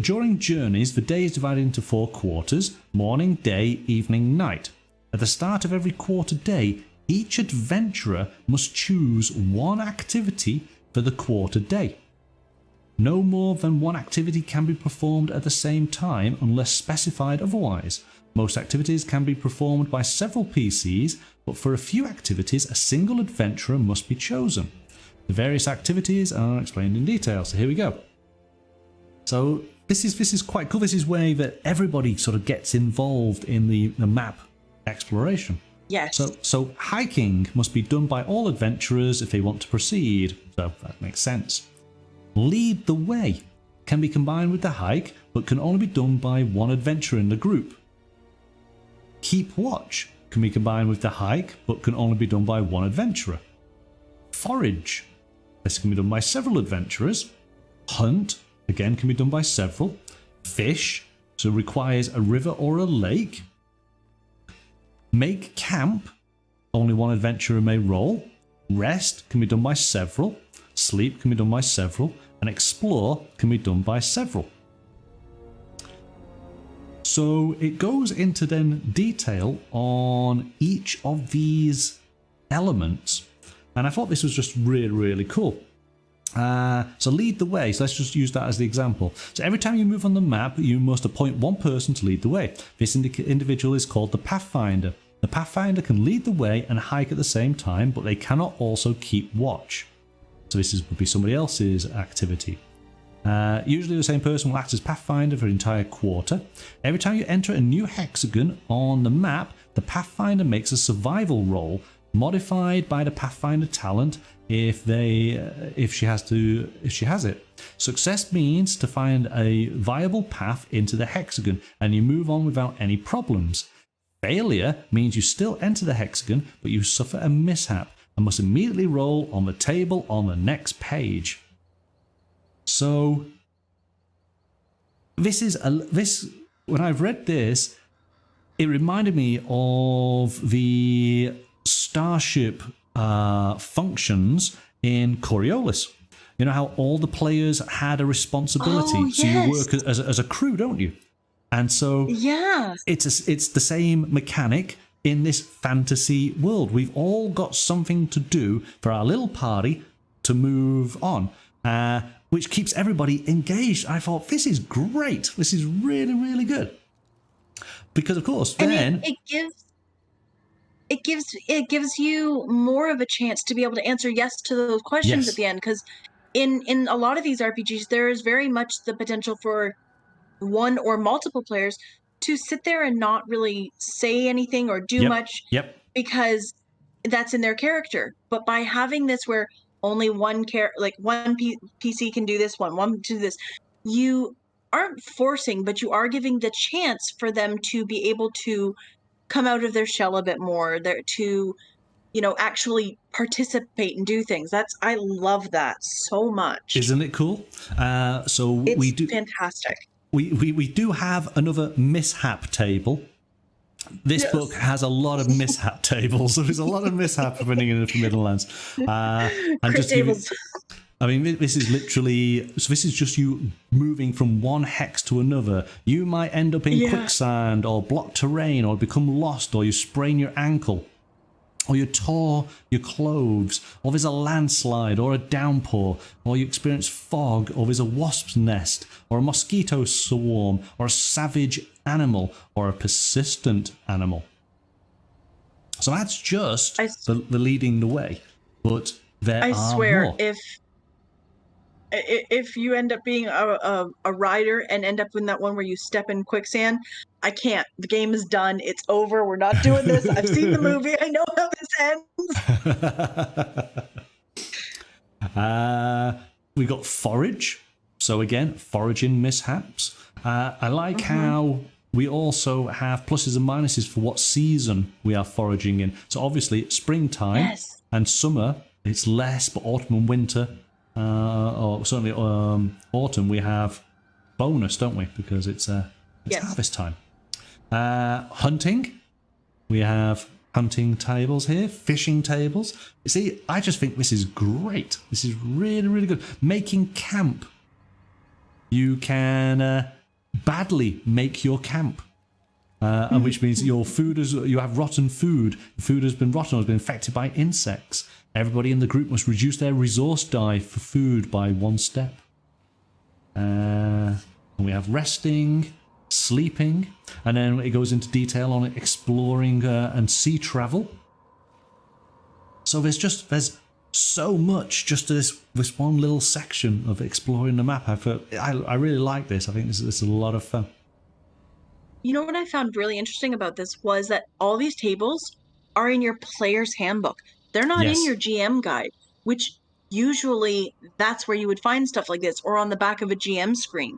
during journeys, the day is divided into 4 quarters: morning, day, evening, night. At the start of every quarter day, each adventurer must choose one activity for the quarter day. No more than one activity can be performed at the same time unless specified otherwise. Most activities can be performed by several PCs, but for a few activities, a single adventurer must be chosen. The various activities are explained in detail, so here we go. So this is quite cool. This is where that everybody sort of gets involved in the map exploration. Yes. So hiking must be done by all adventurers if they want to proceed. So that makes sense. Lead the way can be combined with the hike, but can only be done by one adventurer in the group. Keep watch can be combined with the hike, but can only be done by one adventurer. Forage. This can be done by several adventurers. Hunt, again, can be done by several. Fish, so requires a river or a lake. Make camp, only one adventurer may roll. Rest can be done by several. Sleep can be done by several. And explore can be done by several. So it goes into then detail on each of these elements. And I thought this was just really, really cool. So lead the way. So let's just use that as the example. So every time you move on the map, you must appoint one person to lead the way. This individual is called the Pathfinder. The Pathfinder can lead the way and hike at the same time, but they cannot also keep watch. So this would be somebody else's activity. Usually the same person will act as Pathfinder for an entire quarter. Every time you enter a new hexagon on the map, the Pathfinder makes a survival roll, modified by the Pathfinder talent if she has it. Success means to find a viable path into the hexagon, and you move on without any problems. Failure means you still enter the hexagon, but you suffer a mishap and must immediately roll on the table on the next page. So when I've read this, it reminded me of the starship functions in Coriolis. You know how all the players had a responsibility, Oh, so yes. you work as a crew, don't you? And so Yeah. it's the same mechanic in this fantasy world. We've all got something to do for our little party to move on, which keeps everybody engaged. I thought, this is great. This is really, really good. Because of course, And then it gives you more of a chance to be able to answer yes to those questions Yes. at the end, because in a lot of these RPGs there is very much the potential for one or multiple players to sit there and not really say anything or do much because that's in their character. But by having this where only one PC can do this, one can do this, you aren't forcing, but you are giving the chance for them to be able to come out of their shell a bit more, to actually participate and do things. I love that so much. Isn't it cool? So it's we do fantastic. We do have another mishap table. This book has a lot of mishap tables. So there's a lot of mishap happening in the Midlands. And just tables. I mean, this is literally, so this is just you moving from one hex to another. You might end up in quicksand or blocked terrain or become lost, or you sprain your ankle, or you tore your clothes, or there's a landslide or a downpour, or you experience fog, or there's a wasp's nest, or a mosquito swarm, or a savage animal, or a persistent animal. So that's just the leading the way. But there are swear, more. if you end up being a rider and end up in that one where you step in quicksand, I can't. The game is done. It's over. We're not doing this. I've seen the movie. I know how this ends. We got forage. So again, foraging mishaps. I like how we also have pluses and minuses for what season we are foraging in. So obviously, springtime and summer, it's less, but autumn and winter, or certainly autumn, we have bonus, don't we? Because it's harvest time. Hunting, we have hunting tables here, fishing tables. You see, I just think this is great. This is really, really good. Making camp. You can badly make your camp, and which means your food you have rotten food. The food has been rotten or has been infected by insects. Everybody in the group must reduce their resource die for food by 1 step. And we have resting, sleeping, and then it goes into detail on exploring and sea travel. So there's so much just to this one little section of exploring the map. I really like this. I think this is a lot of fun. You know what I found really interesting about this was that all these tables are in your player's handbook. They're not in your GM guide, which usually that's where you would find stuff like this, or on the back of a GM screen.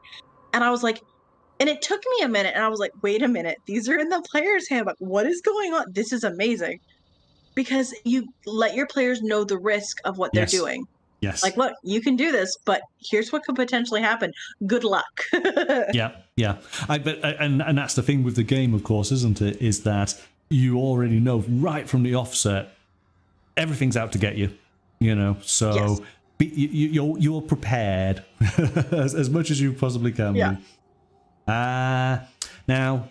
And I was like, and it took me a minute, and I was like, wait a minute, these are in the player's handbook. What is going on? This is amazing. Because you let your players know the risk of what they're doing. Yes. Like, look, you can do this, but here's what could potentially happen. Good luck. Yeah. And that's the thing with the game, of course, isn't it? Is that you already know right from the offset, everything's out to get you. You know, so you're prepared as much as you possibly can. Yeah. Now,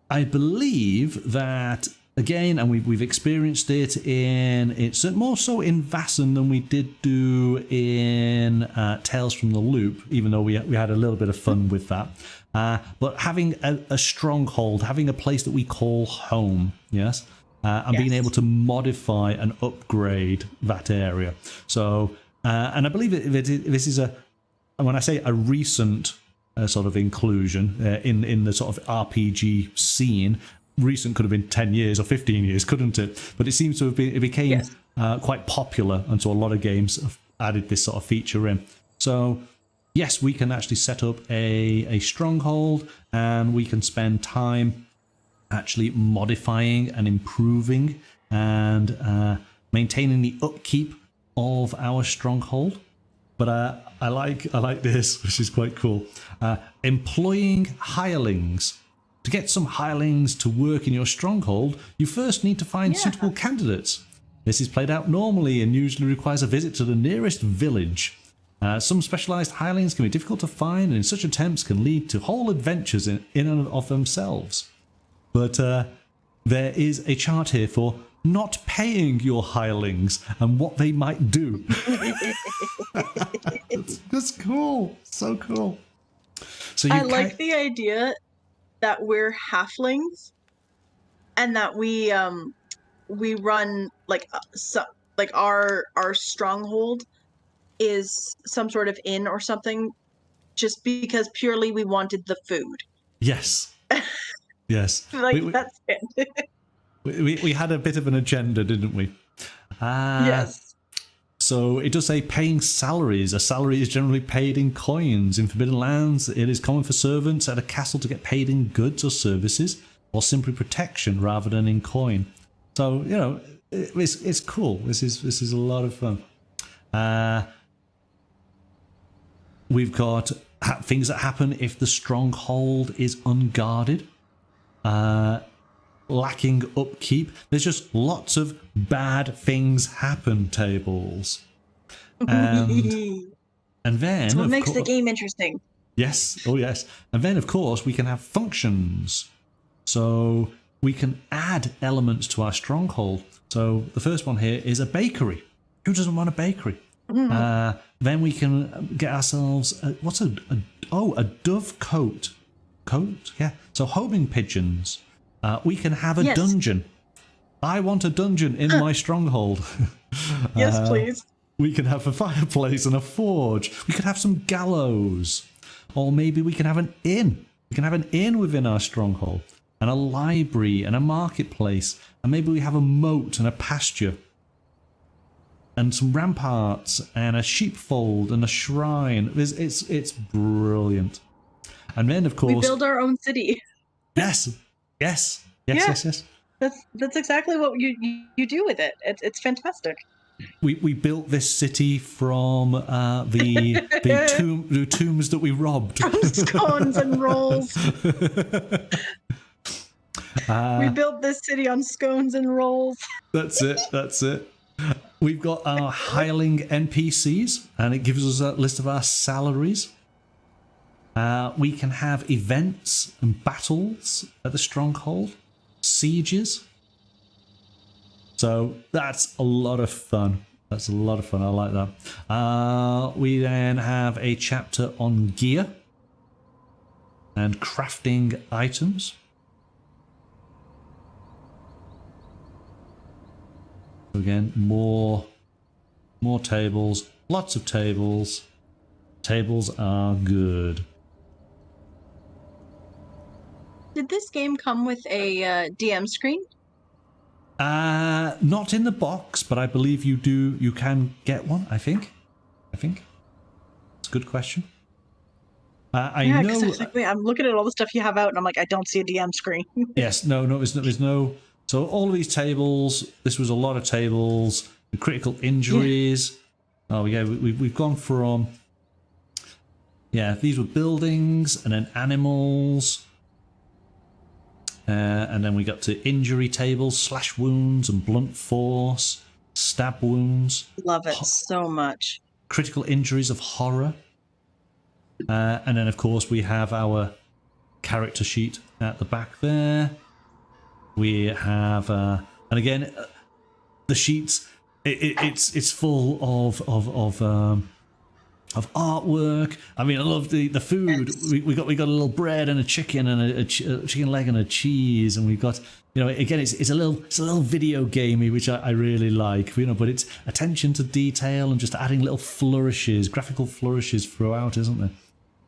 I believe that. Again, and we've experienced it it's more so in Vassen than we did do in Tales from the Loop, even though we had a little bit of fun with that. But having a stronghold, having a place that we call home, yes, and being Yes. able to modify and upgrade that area. So, and I believe this is when I say a recent sort of inclusion in the sort of RPG scene, recent could have been 10 years or 15 years, couldn't it? But it seems to have been, it became Yes. quite popular, and so a lot of games have added this sort of feature in. So yes, we can actually set up a stronghold, and we can spend time actually modifying and improving and maintaining the upkeep of our stronghold. But I like this, which is quite cool. Employing hirelings. To get some hirelings to work in your stronghold, you first need to find suitable candidates. This is played out normally and usually requires a visit to the nearest village. Some specialised hirelings can be difficult to find, and in such attempts can lead to whole adventures in and of themselves. But there is a chart here for not paying your hirelings and what they might do. That's cool. So cool. So I like the idea that we're halflings and that we run like our stronghold is some sort of inn or something, just because purely we wanted the food. Yes. Yes. That's it. We had a bit of an agenda, didn't we? Yes. So it does say paying salaries. A salary is generally paid in coins. In Forbidden Lands, it is common for servants at a castle to get paid in goods or services, or simply protection rather than in coin. So, you know, it's cool. This is a lot of fun. We've got things that happen if the stronghold is unguarded. Lacking upkeep. There's just lots of bad things happen tables. And then That's what makes the game interesting. Yes, oh yes. And then of course we can have functions. So we can add elements to our stronghold. So the first one here is a bakery. Who doesn't want a bakery? Then we can get ourselves what's a dove coat. Yeah. So homing pigeons. We can have a dungeon. I want a dungeon in my stronghold. Yes, please. We can have a fireplace and a forge. We could have some gallows. Or maybe we can have an inn. We can have an inn within our stronghold. And a library and a marketplace. And maybe we have a moat and a pasture. And some ramparts and a sheepfold and a shrine. It's brilliant. And then, of course... We build our own city. Yes. Yes. That's exactly what you do with it. It's fantastic. We built this city from the tombs that we robbed. From scones and rolls. We built this city on scones and rolls. That's it. We've got our hireling NPCs, and it gives us a list of our salaries. We can have events and battles at the stronghold, sieges. So that's a lot of fun. I like that. We then have a chapter on gear and crafting items. Again, more tables, lots of tables. Tables are good. Did this game come with a DM screen? Not in the box, but I believe you do. You can get one. I think. It's a good question. I know. I'm looking at all the stuff you have out, and I'm like, I don't see a DM screen. Yes, no. There's no. So all of these tables. This was a lot of tables. The critical injuries. Yeah. Oh yeah, we've gone from. Yeah, these were buildings, and then animals. And then we got to injury tables, slash wounds and blunt force, stab wounds. Love it so much. Critical injuries of horror. And then, of course, we have our character sheet at the back there. We have, and again, the sheets, it's full of of artwork. I mean, I love the food. We got a little bread and a chicken and a chicken leg and a cheese, and we've got, you know, again, it's a little video gamey, which I really like, you know, but it's attention to detail and just adding little flourishes, graphical flourishes throughout, isn't there?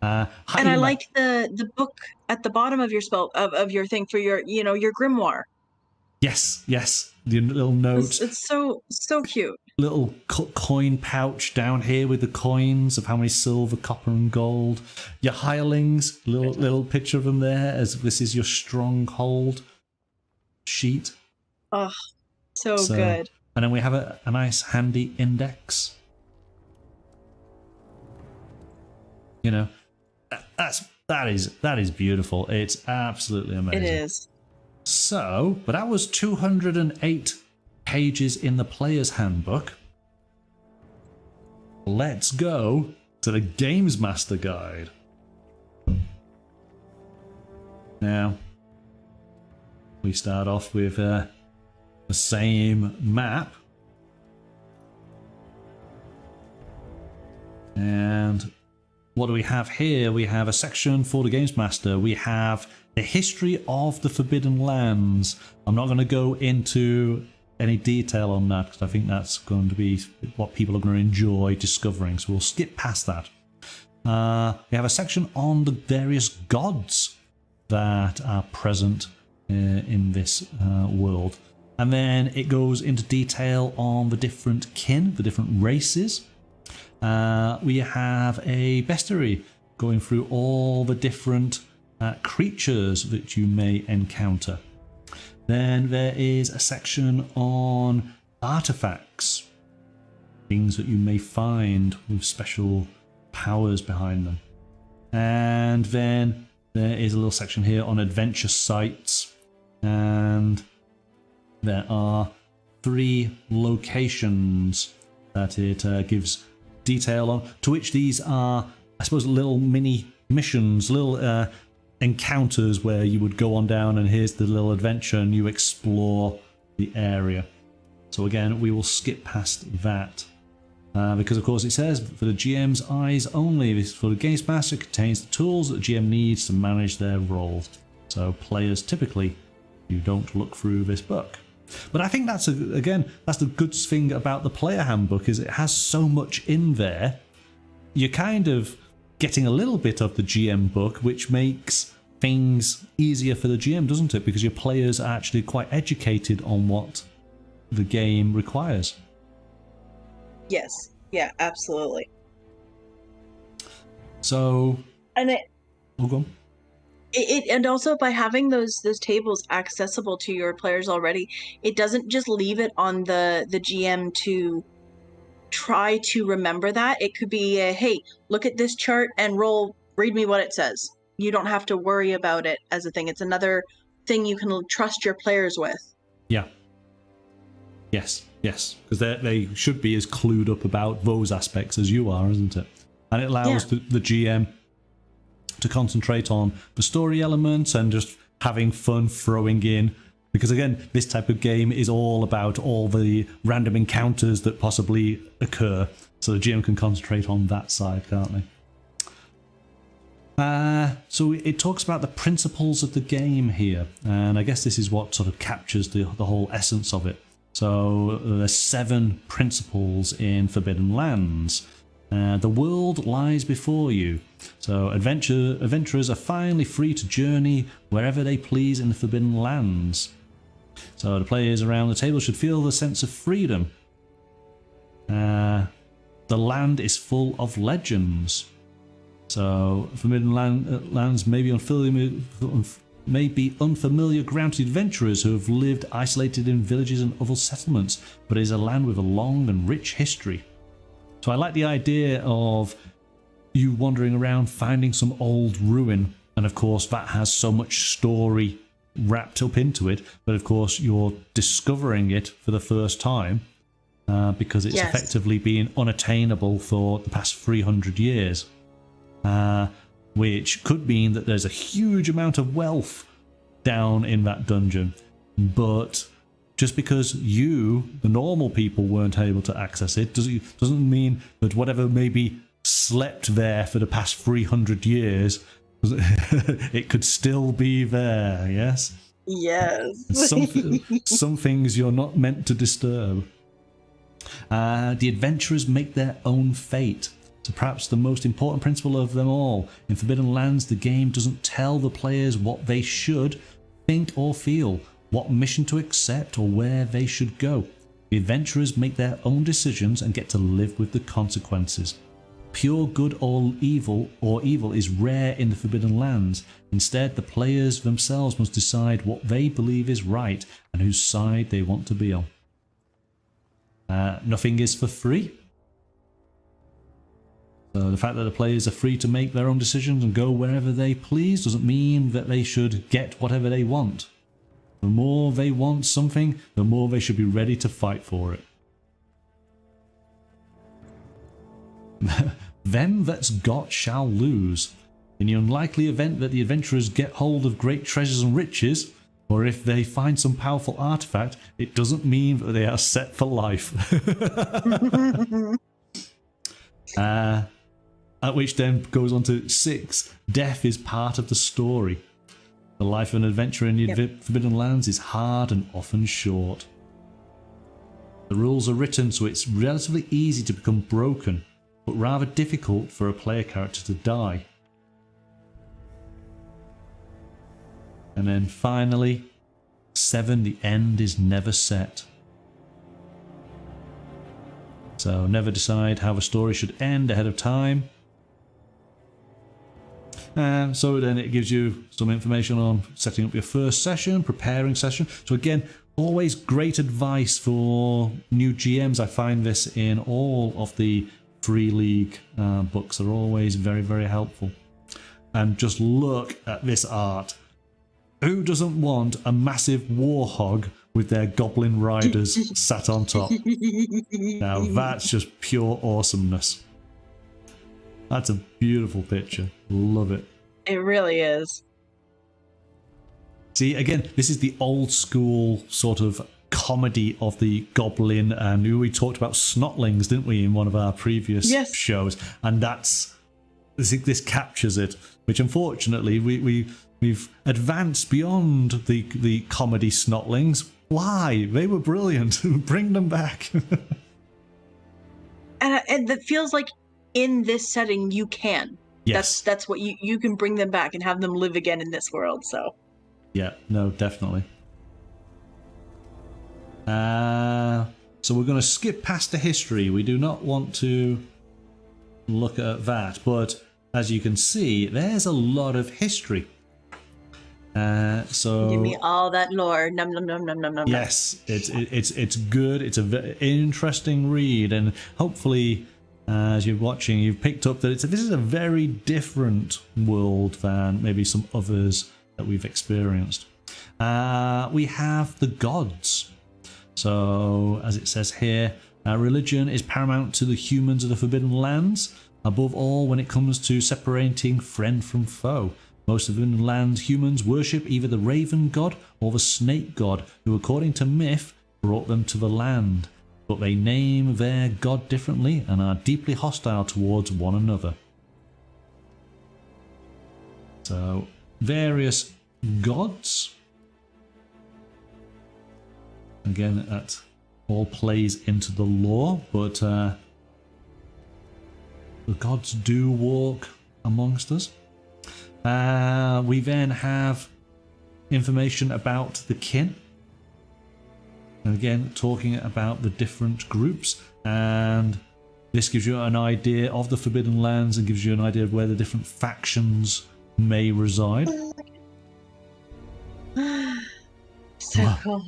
And I like the book at the bottom of your spell of your thing for your, you know, your grimoire. Yes, the little note. It's so cute. Little coin pouch down here with the coins of how many silver, copper, and gold. Your hirelings, little picture of them there, as this is your stronghold sheet. Oh, so good. And then we have a nice handy index. You know, that is beautiful. It's absolutely amazing. It is. So, but that was 208 pages in the player's handbook. Let's go to the Gamemaster guide. Now, we start off with the same map. And what do we have here? We have a section for the Gamemaster. We have the history of the Forbidden Lands. I'm not going to go into any detail on that because I think that's going to be what people are going to enjoy discovering. So we'll skip past that. We have a section on the various gods that are present in this world. And then it goes into detail on the different kin, the different races. We have a bestiary going through all the different creatures that you may encounter. Then there is a section on artifacts, things that you may find with special powers behind them. And then there is a little section here on adventure sites, and there are 3 locations that it gives detail on, to which these are, I suppose, little mini missions, little encounters where you would go on down and here's the little adventure and you explore the area. So again, we will skip past that because of course it says for the GM's eyes only. This for the Gamemaster contains the tools that the GM needs to manage their role. So players typically, you don't look through this book. But I think that's that's the good thing about the player handbook, is it has so much in there. You're kind of getting a little bit of the GM book, which makes things easier for the GM, doesn't it? Because your players are actually quite educated on what the game requires. Yes. Yeah, absolutely. So, and go on. And also by having those tables accessible to your players already, it doesn't just leave it on the GM to try to remember that. It could be hey, look at this chart and read me what it says. You don't have to worry about it as a thing. It's another thing you can trust your players with. Yeah. Yes, because they should be as clued up about those aspects as you are, isn't it? And it allows the GM to concentrate on the story elements and just having fun throwing in, because again, this type of game is all about all the random encounters that possibly occur, so the GM can concentrate on that side, can't they? So it talks about the principles of the game here, and I guess this is what sort of captures the whole essence of it. So there's 7 principles in Forbidden Lands. The world lies before you. So adventurers are finally free to journey wherever they please in the Forbidden Lands. So the players around the table should feel the sense of freedom. The land is full of legends. So Forbidden Lands may be unfamiliar ground to adventurers who have lived isolated in villages and other settlements, but it is a land with a long and rich history. So I like the idea of you wandering around finding some old ruin, and of course that has so much story wrapped up into it, but of course you're discovering it for the first time because it's effectively been unattainable for the past 300 years, which could mean that there's a huge amount of wealth down in that dungeon, but just because you, the normal people, weren't able to access it doesn't mean that whatever maybe slept there for the past 300 years, it could still be there, yes? Yes. Some things you're not meant to disturb. The adventurers make their own fate. So perhaps the most important principle of them all. In Forbidden Lands, the game doesn't tell the players what they should think or feel, what mission to accept, or where they should go. The adventurers make their own decisions and get to live with the consequences. Pure good or evil is rare in the Forbidden Lands. Instead, the players themselves must decide what they believe is right and whose side they want to be on. Nothing is for free. So the fact that the players are free to make their own decisions and go wherever they please doesn't mean that they should get whatever they want. The more they want something, the more they should be ready to fight for it. Them that's got shall lose. In the unlikely event that the adventurers get hold of great treasures and riches, or if they find some powerful artifact, it doesn't mean that they are set for life. Which then goes on to 6. Death is part of the story. The life of an adventurer in the Forbidden Lands is hard and often short. The rules are written so it's relatively easy to become broken, but rather difficult for a player character to die. And then finally, 7, the end is never set. So never decide how the story should end ahead of time. And so then it gives you some information on setting up your first session, preparing session. So again, always great advice for new GMs. I find this in all of the Free League books. Are always very, very helpful. And just look at this art. Who doesn't want a massive warhog with their goblin riders sat on top? Now that's just pure awesomeness. That's a beautiful picture. Love it. It really is. See, again, this is the old school sort of comedy of the goblin, and we talked about snotlings, didn't we, in one of our previous shows? And this captures it, which unfortunately we've advanced beyond the comedy snotlings. Why? They were brilliant. Bring them back. And it feels like in this setting you can. Yes. That's what you can bring them back and have them live again in this world. So. Yeah. No, definitely. So we're going to skip past the history. We do not want to look at that, but as you can see, there's a lot of history. So give me all that lore. Num num num num num num. Yes, it's good. It's a very interesting read, and hopefully, as you're watching, you've picked up that this is a very different world than maybe some others that we've experienced. We have the gods. So, as it says here, religion is paramount to the humans of the Forbidden Lands, above all when it comes to separating friend from foe. Most of the Forbidden Lands humans worship either the raven god or the snake god, who according to myth brought them to the land. But they name their god differently and are deeply hostile towards one another. So, various gods. Again, that all plays into the lore, but the gods do walk amongst us. We then have information about the kin. And again, talking about the different groups. And this gives you an idea of the Forbidden Lands and gives you an idea of where the different factions may reside. So cool.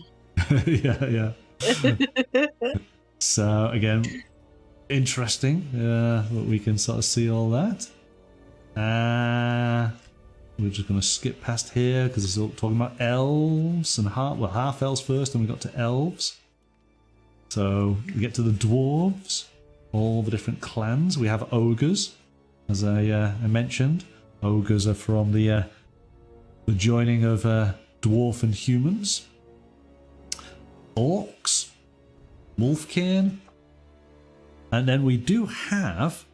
Yeah. So again, interesting. We can sort of see all that. We're just going to skip past here because it's all talking about elves and half elves first, and we got to elves. So we get to the dwarves, all the different clans. We have ogres, as I mentioned. Ogres are from the joining of dwarf and humans. Orcs, wolfkin, and then we do have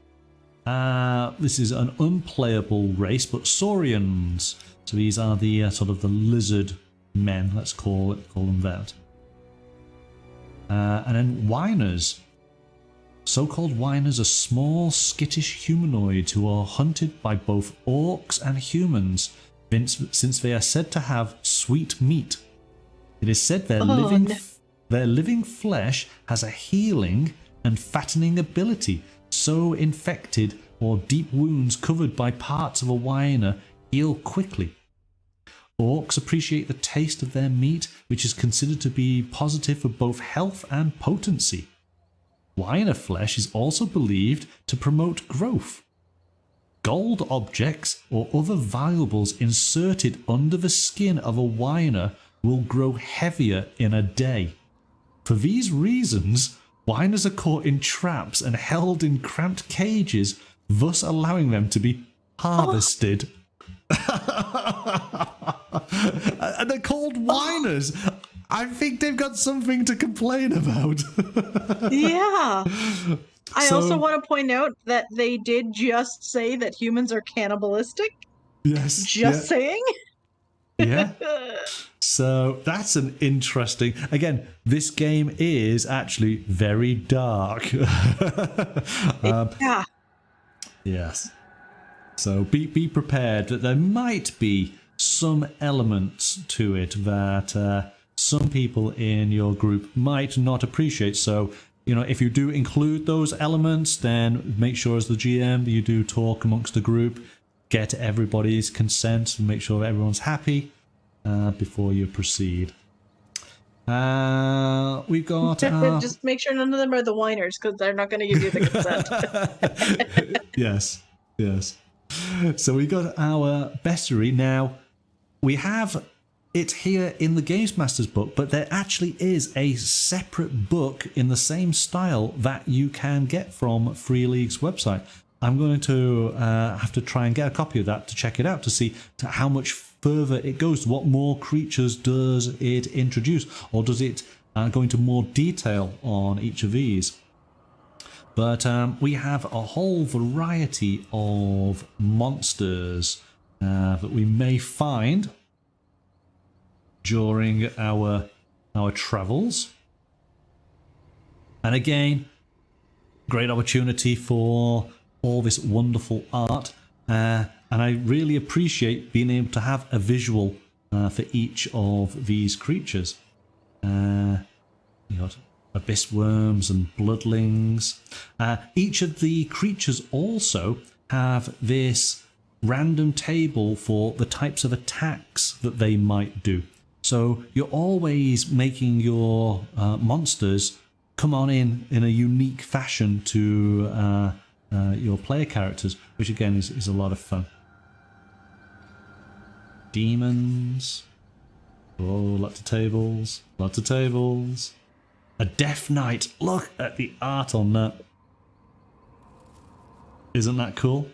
This is an unplayable race, but saurians. So these are the sort of the lizard men, let's call them that. And then whiners. So-called whiners are small, skittish humanoids who are hunted by both orcs and humans, since they are said to have sweet meat. It is said their living flesh has a healing and fattening ability, so infected or deep wounds covered by parts of a whiner heal quickly. Orcs appreciate the taste of their meat, which is considered to be positive for both health and potency. Whiner flesh is also believed to promote growth. Gold objects or other valuables inserted under the skin of a whiner will grow heavier in a day. For these reasons, whiners are caught in traps and held in cramped cages, thus allowing them to be harvested. And they're called whiners. I think they've got something to complain about. Yeah. I also want to point out that they did just say that humans are cannibalistic. Yes. Just saying. Yeah. So that's an interesting. Again, this game is actually very dark. Yeah. Yes. So be prepared that there might be some elements to it that some people in your group might not appreciate. So, if you do include those elements, then make sure as the GM you do talk amongst the group, get everybody's consent and make sure everyone's happy before you proceed. We've got... Just make sure none of them are the whiners, because they're not going to give you the consent. Yes. So we got our bestiary. Now, we have it here in the Gamemaster's book, but there actually is a separate book in the same style that you can get from Free League's website. I'm going to have to try and get a copy of that to check it out, to see how much further it goes. What more creatures does it introduce? Or does it go into more detail on each of these? But we have a whole variety of monsters that we may find during our travels. And again, great opportunity for all this wonderful art. And I really appreciate being able to have a visual for each of these creatures. You got abyss worms and bloodlings. Each of the creatures also have this random table for the types of attacks that they might do. So you're always making your monsters come on in a unique fashion to your player characters, which again is a lot of fun. Demons. Oh, lots of tables. Lots of tables. A Death Knight. Look at the art on that. Isn't that cool?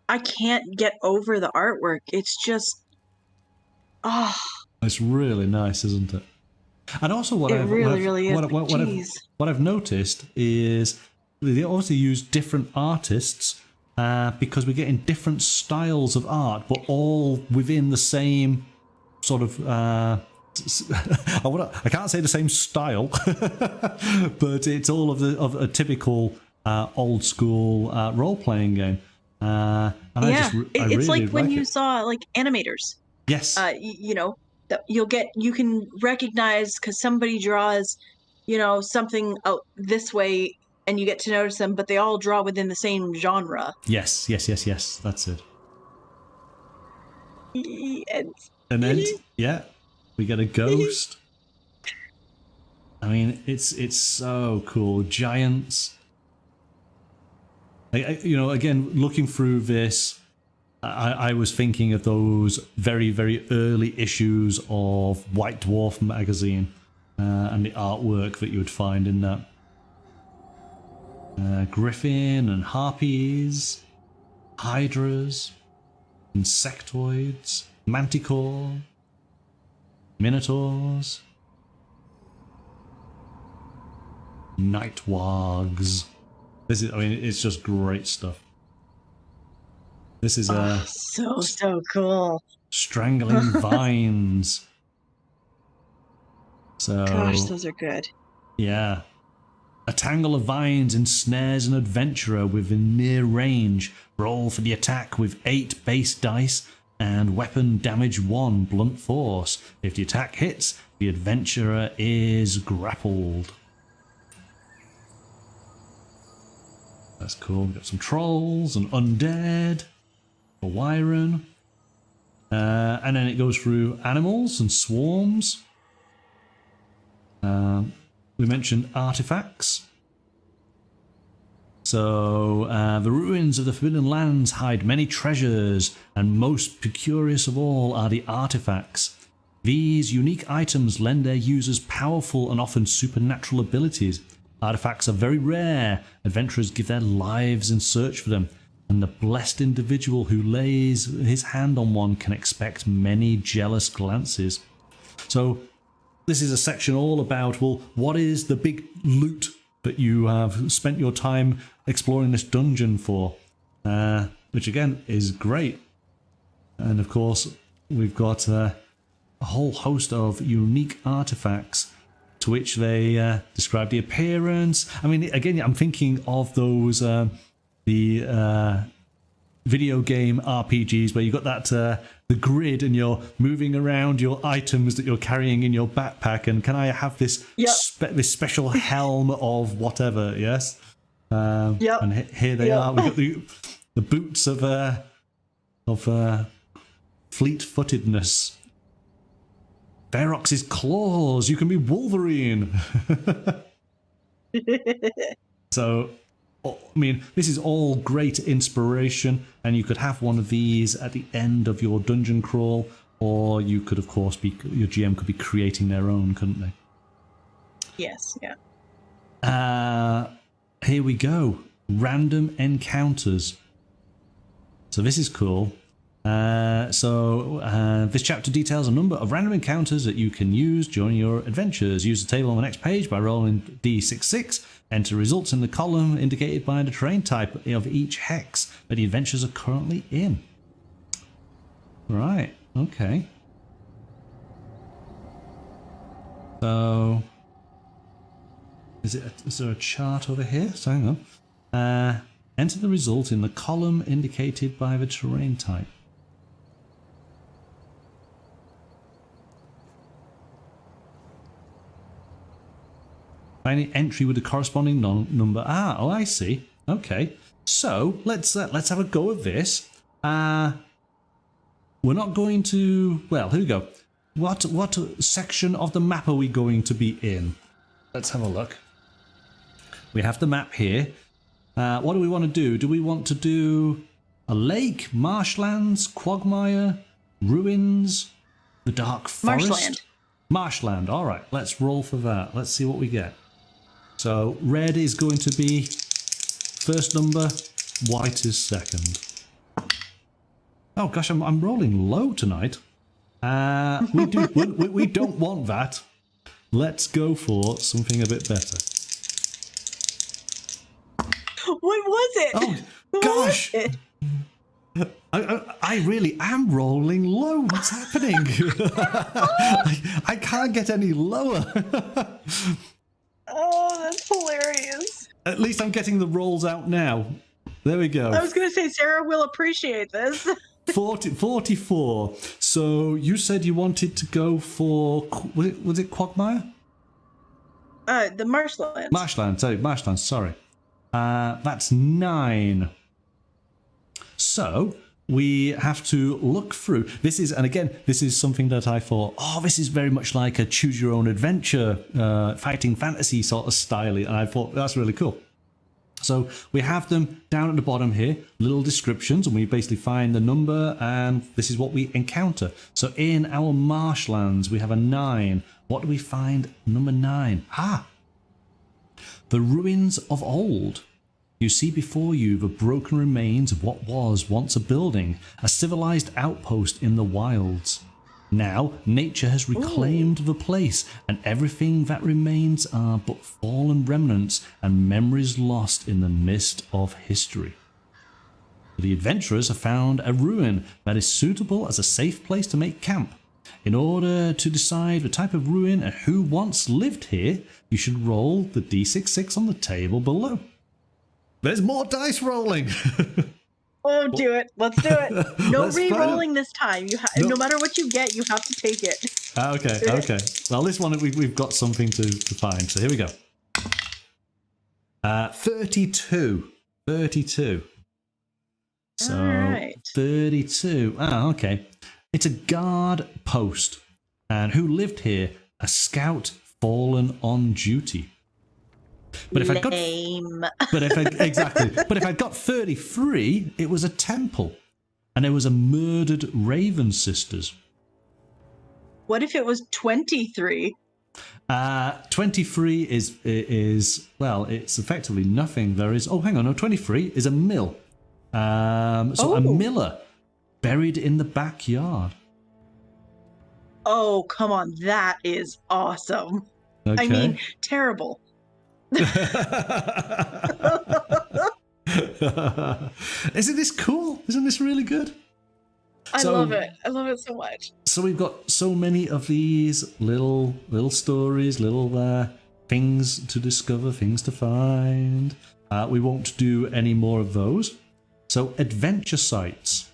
I can't get over the artwork. It's just, it's really nice, isn't it? And also, what I've noticed is they obviously use different artists because we're getting different styles of art, but all within the same sort of. I can't say the same style, but it's all of a typical old school role-playing game. It's like when you saw like animators. Yes. That you can recognize because somebody draws, something out this way, and you get to notice them, but they all draw within the same genre. Yes. That's it. And then we get a ghost. I mean, it's so cool. Giants. Again, looking through this, I was thinking of those very, very early issues of White Dwarf magazine and the artwork that you would find in that. Griffin and harpies, hydras, insectoids, manticore, minotaurs, night wargs. This is, I mean, it's just great stuff. This is so cool. Strangling vines. So, Gosh, those are good. Yeah. A tangle of vines ensnares an adventurer within near range. Roll for the attack with 8 base dice and weapon damage 1 blunt force. If the attack hits, the adventurer is grappled. That's cool. We've got some trolls and undead. A wyvern. And then it goes through animals and swarms. We mentioned artifacts. So, the ruins of the Forbidden Lands hide many treasures, and most curious of all are the artifacts. These unique items lend their users powerful and often supernatural abilities. Artifacts are very rare. Adventurers give their lives in search for them, and the blessed individual who lays his hand on one can expect many jealous glances. So, this is a section all about, well, what is the big loot that you have spent your time exploring this dungeon for? Which again is great. And of course, we've got a whole host of unique artifacts to which they describe the appearance. I mean, again, I'm thinking of those, the video game RPGs where you've got that the grid and you're moving around your items that you're carrying in your backpack, and can I have this this special helm of whatever? Yes. And here they are. We've got the boots of fleet-footedness. Ferox's claws. You can be Wolverine. So, I mean, this is all great inspiration, and you could have one of these at the end of your dungeon crawl, or you could, of course, your GM could be creating their own, couldn't they? Yes, yeah. Here we go. Random encounters. So this is cool. This chapter details a number of random encounters that you can use during your adventures. Use the table on the next page by rolling D66. Enter results in the column indicated by the terrain type of each hex that the adventures are currently in. Right, okay. So, is there a chart over here? So hang on. Enter the result in the column indicated by the terrain type. Find the entry with the corresponding number. Oh, I see. Okay, so let's have a go at this. We're not going to. Well, here we go. What section of the map are we going to be in? Let's have a look. We have the map here. What do we want to do? Do we want to do a lake, marshlands, quagmire, ruins, the dark forest? Marshland. Marshland. All right, let's roll for that. Let's see what we get. So red is going to be first number, white is second. Oh gosh, I'm rolling low tonight. We don't want that. Let's go for something a bit better. What was it? Oh gosh. I really am rolling low. What's happening? I can't get any lower. Oh, that's hilarious. At least I'm getting the rolls out now. There we go. I was going to say, Sarah will appreciate this. 44. So you said you wanted to go for, was it Quagmire? The Marshlands. Marshlands, sorry. That's 9. So we have to look through. This is something that I thought, this is very much like a choose your own adventure, fighting fantasy sort of style, and I thought that's really cool. So we have them down at the bottom here, little descriptions, and we basically find the number, and this is what we encounter. So in our marshlands, we have a 9. What do we find? Number 9. The ruins of old. You see before you the broken remains of what was once a building, a civilized outpost in the wilds. Now, nature has reclaimed the place, and everything that remains are but fallen remnants and memories lost in the mist of history. The adventurers have found a ruin that is suitable as a safe place to make camp. In order to decide the type of ruin and who once lived here, you should roll the d66 on the table below. There's more dice rolling! Oh, do it. Let's do it. No Let's re-rolling this time. No matter what you get, you have to take it. Okay. Well, this one we've got something to find. So here we go. 32. 32. So, all right. 32. Okay. It's a guard post. And who lived here? A scout fallen on duty. But if I got exactly. But if I got 33, it was a temple. And there was a murdered Raven sisters. What if it was 23? 23 is well, it's effectively nothing. There is, hang on, no, 23 is a mill. A miller buried in the backyard. Oh, come on. That is awesome. Okay. I mean, terrible. Isn't this cool? Isn't this really good? I love it. I love it so much. So we've got so many of these little stories, little things to discover, things to find. We won't do any more of those. So adventure sites.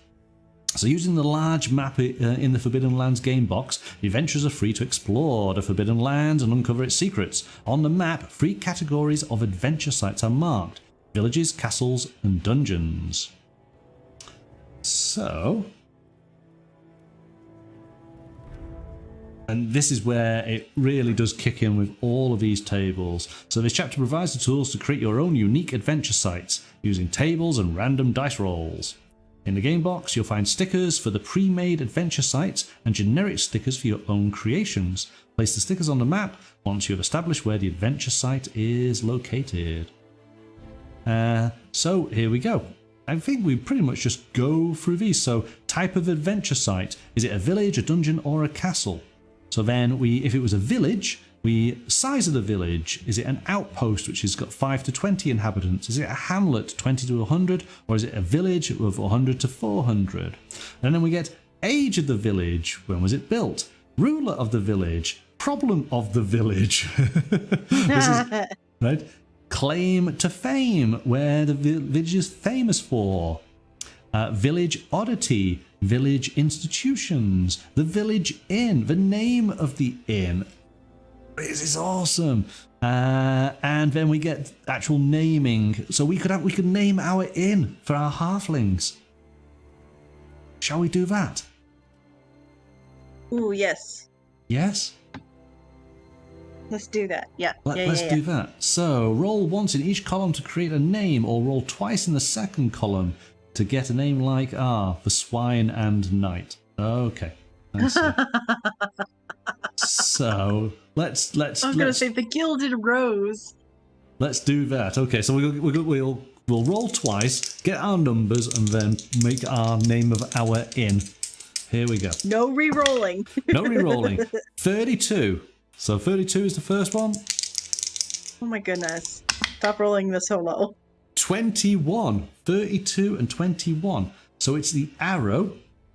So using the large map in the Forbidden Lands game box, the adventurers are free to explore the Forbidden Lands and uncover its secrets. On the map, 3 categories of adventure sites are marked: villages, castles, and dungeons. So, and this is where it really does kick in with all of these tables. So this chapter provides the tools to create your own unique adventure sites using tables and random dice rolls. In the game box, you'll find stickers for the pre-made adventure sites and generic stickers for your own creations. Place the stickers on the map once you have established where the adventure site is located. So here we go. I think we pretty much just go through these. So type of adventure site. Is it a village, a dungeon, or a castle? So then if it was a village, size of the village. Is it an outpost which has got 5 to 20 inhabitants? Is it a hamlet 20 to 100? Or is it a village of 100 to 400? And then we get age of the village. When was it built? Ruler of the village. Problem of the village. This is, right? Claim to fame, where the village is famous for. Village oddity. Village institutions. The village inn. The name of the inn. This is awesome. And then we get actual naming. So we could name our inn for our halflings. Shall we do that? Ooh, yes. Yes? Let's do that. Yeah. Let's do that. So roll once in each column to create a name, or roll twice in the second column to get a name like for swine and knight. Okay. I see. So let's. I was going to say the Gilded Rose. Let's do that. Okay, so we'll roll twice, get our numbers, and then make our name of our inn. Here we go. No re-rolling. No re-rolling. 32. So 32 is the first one. Oh my goodness! Stop rolling this so low. 21. 32 and 21. So it's the arrow.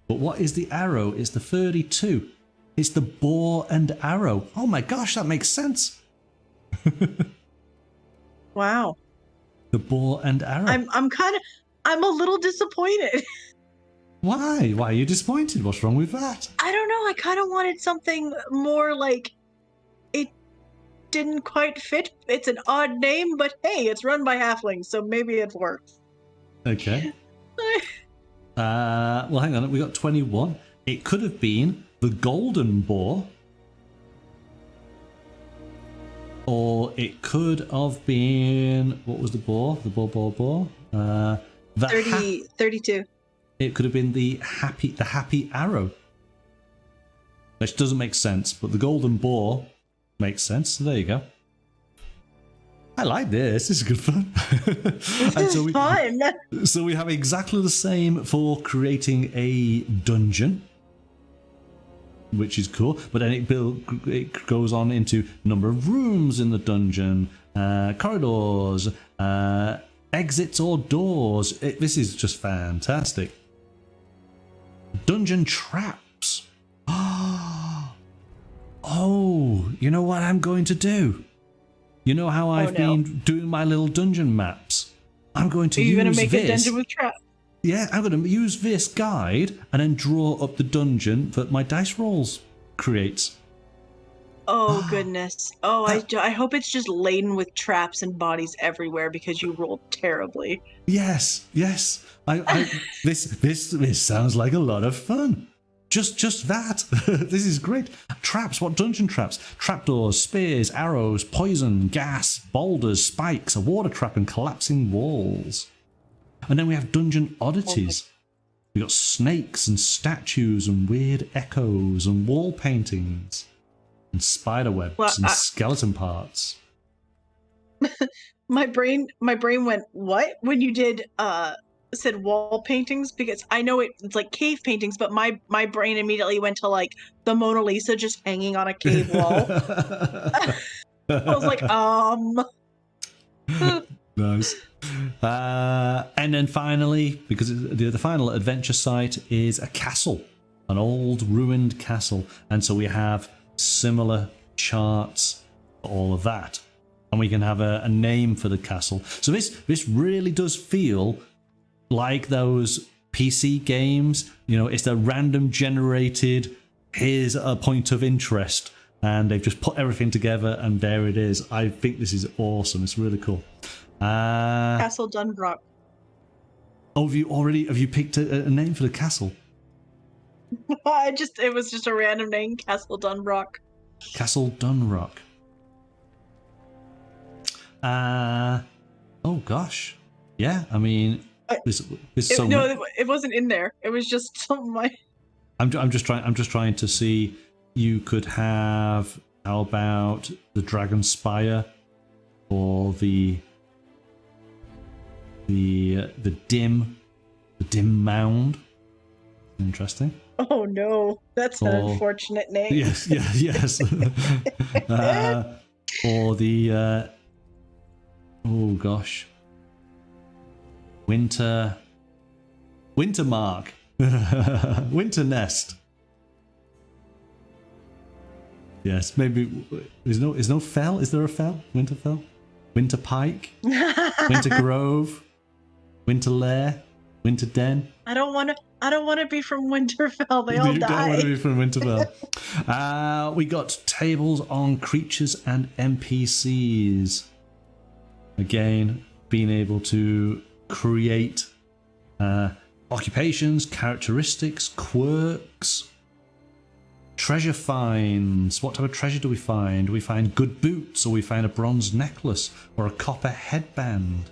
But what is the arrow? It's the 32. It's the boar and arrow. Oh my gosh, that makes sense. Wow. The boar and arrow. I'm a little disappointed. Why? Why are you disappointed? What's wrong with that? I don't know. I kind of wanted something more like it didn't quite fit. It's an odd name, but hey, it's run by halflings, so maybe it works. Okay. Well, hang on. We got 21. It could have been the golden boar. Or it could have been... What was the boar? The boar. 32. It could have been the happy arrow. Which doesn't make sense, but the golden boar makes sense. So there you go. I like this. This is good fun. This is fun. So we have exactly the same for creating a dungeon. which is cool. But then it goes on into number of rooms in the dungeon, corridors, exits or doors. This is just fantastic. Dungeon traps. Oh, you know what I'm going to do? You know how I've been doing my little dungeon maps? I'm going to use this. Are you going to make a dungeon with traps? Yeah, I'm going to use this guide and then draw up the dungeon that my dice rolls creates. Oh, goodness. Oh, I hope it's just laden with traps and bodies everywhere because you rolled terribly. Yes. This sounds like a lot of fun. Just that. This is great. Traps. What dungeon traps? Trapdoors, spears, arrows, poison, gas, boulders, spikes, a water trap, and collapsing walls. And then we have dungeon oddities. We got snakes and statues and weird echoes and wall paintings and spider webs and skeleton parts. My brain went, what? When you did said wall paintings, because I know it's like cave paintings, but my brain immediately went to like the Mona Lisa just hanging on a cave wall. I was like, Nice. And then finally, because the final adventure site is a castle, an old ruined castle, and so we have similar charts for all of that, and we can have a name for the castle. So this really does feel like those PC games. You know, it's a random generated, here's a point of interest, and they've just put everything together and there it is. I think this is awesome. It's really cool. Castle Dunbrock. Oh, have you picked a name for the castle? It was just a random name, Castle Dunbrock. Castle Dunrock. Oh gosh. Yeah, I mean, it wasn't in there. It was just some of my. I'm just trying to see. You could have, how about the Dragon Spire, or the dim Mound. Interesting. Oh no, that's an unfortunate name. Yes. Or the oh gosh, Winter Mark, Winter Nest. Yes, maybe is no fell. Is there a fell? Winterfell, Winter Pike, Winter Grove, Winter Lair, Winter Den. I don't want to be from Winterfell. They all die. You don't want to be from Winterfell. We got tables on creatures and NPCs. Again, being able to create occupations, characteristics, quirks, treasure finds. What type of treasure do we find? Do we find good boots, or we find a bronze necklace, or a copper headband?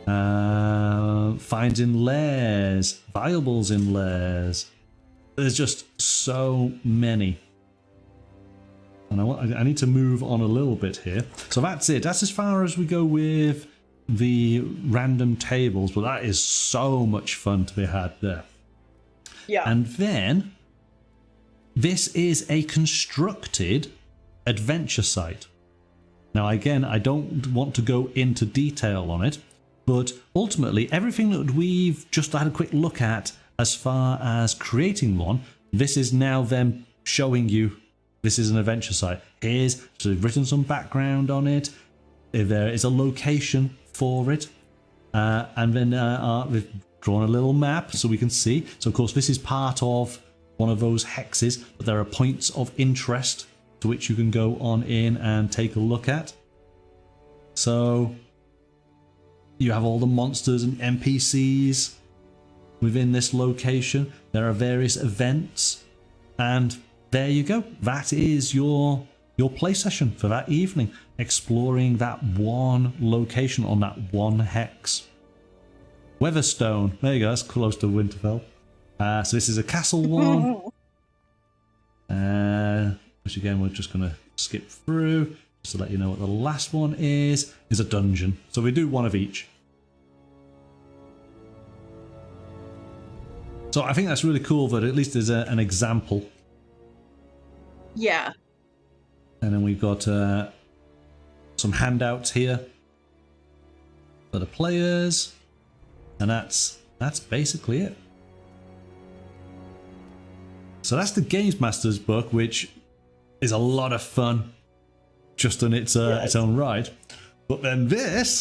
Finds in lairs, valuables in lairs. There's just so many. And I need to move on a little bit here. So that's it. That's as far as we go with the random tables, but that is so much fun to be had there. Yeah. And then this is a constructed adventure site. Now again, I don't want to go into detail on it, but ultimately everything that we've just had a quick look at as far as creating one, this is now them showing you this is an adventure site. So they've written some background on it. If there is a location for it, and then we've drawn a little map so we can see. So of course this is part of one of those hexes, but there are points of interest to which you can go on in and take a look at. So you have all the monsters and NPCs within this location. There are various events, and there you go. That is your play session for that evening, exploring that one location on that one hex. Weatherstone. There you go. That's close to Winterfell. So this is a castle one, which again we're just going to skip through just to let you know what the last one is a dungeon. So we do one of each. So I think that's really cool that at least there's an example. Yeah. And then we've got some handouts here for the players, and that's basically it. So that's the Gamemaster's book, which is a lot of fun just on its own right. But then this,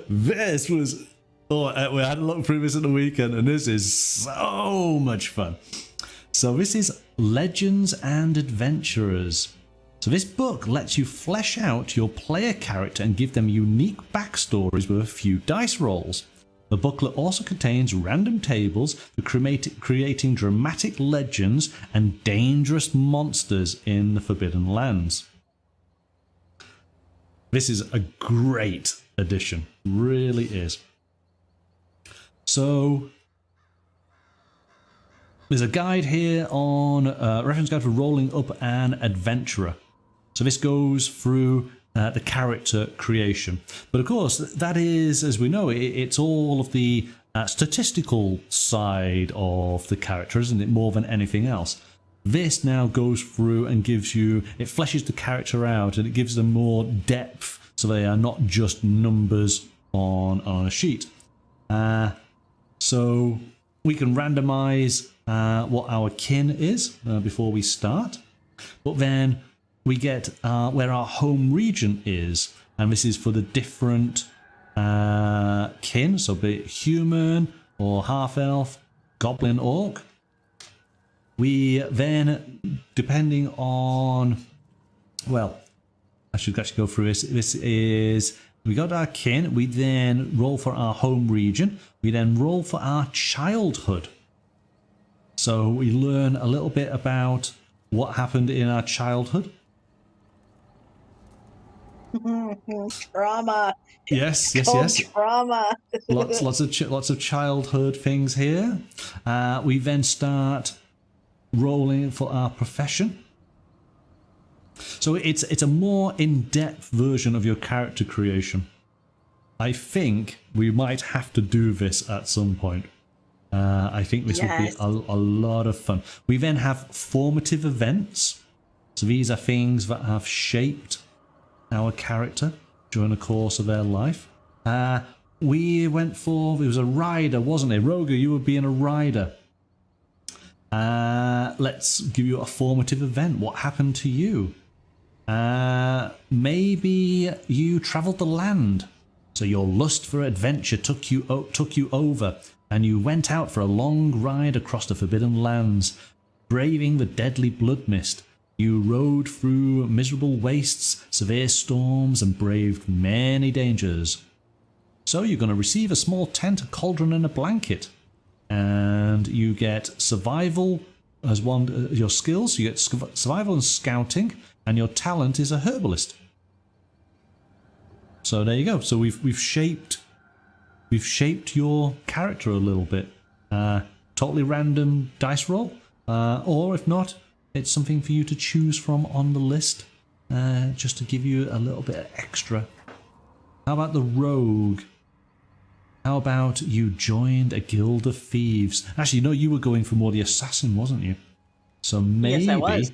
this was, we had a look through this at the weekend, and this is so much fun. So this is Legends and Adventurers. So this book lets you flesh out your player character and give them unique backstories with a few dice rolls. The booklet also contains random tables for creating dramatic legends and dangerous monsters in the Forbidden Lands. This is a great addition, really is. So there's a guide here on reference guide for rolling up an adventurer. So this goes through the character creation. But of course, that is, as we know, it's all of the statistical side of the character, isn't it, more than anything else? This now goes through and gives you, it fleshes the character out and it gives them more depth, so they are not just numbers on a sheet. So we can randomize what our kin is before we start, but then we get where our home region is, and this is for the different kin, so be it human or half-elf, goblin, orc. We then, depending on, well, I should actually go through this. This is, we got our kin, we then roll for our home region, we then roll for our childhood. So we learn a little bit about what happened in our childhood. Trauma. Yes. Trauma. lots of childhood things here. We then start rolling for our profession. So it's a more in-depth version of your character creation. I think we might have to do this at some point. I think this would be a lot of fun. We then have formative events. So these are things that have shaped our character during the course of their life. We went for, it was a rider, wasn't it? Roger, you were being a rider. Let's give you a formative event. What happened to you? Maybe you travelled the land. So your lust for adventure took you over, and you went out for a long ride across the Forbidden Lands, braving the deadly blood mist. You rode through miserable wastes, severe storms, and braved many dangers. So you're going to receive a small tent, a cauldron, and a blanket. And you get survival as one of your skills. You get survival and scouting, and your talent is a herbalist. So there you go. So we've shaped your character a little bit. Totally random dice roll, or if not, it's something for you to choose from on the list, just to give you a little bit extra. How about the rogue? How about you joined a guild of thieves? Actually, no, you were going for more the assassin, wasn't you? So maybe. Yes, I was.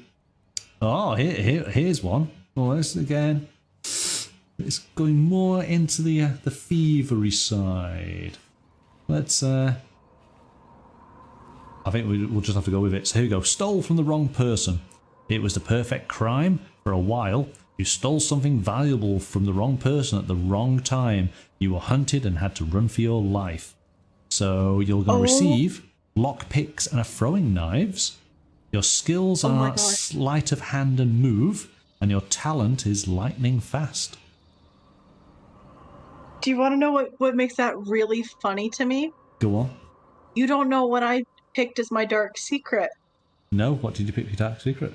Oh, here's one. Oh, this again. It's going more into the thievery side. Let's. I think we'll just have to go with it. So here we go. Stole from the wrong person. It was the perfect crime. For a while, you stole something valuable from the wrong person at the wrong time. You were hunted and had to run for your life. So you're going to receive lockpicks and a throwing knives. Your skills are sleight of hand and move, and your talent is lightning fast. Do you want to know what makes that really funny to me? Go on. You don't know what I picked as my dark secret. No, what did you pick your dark secret?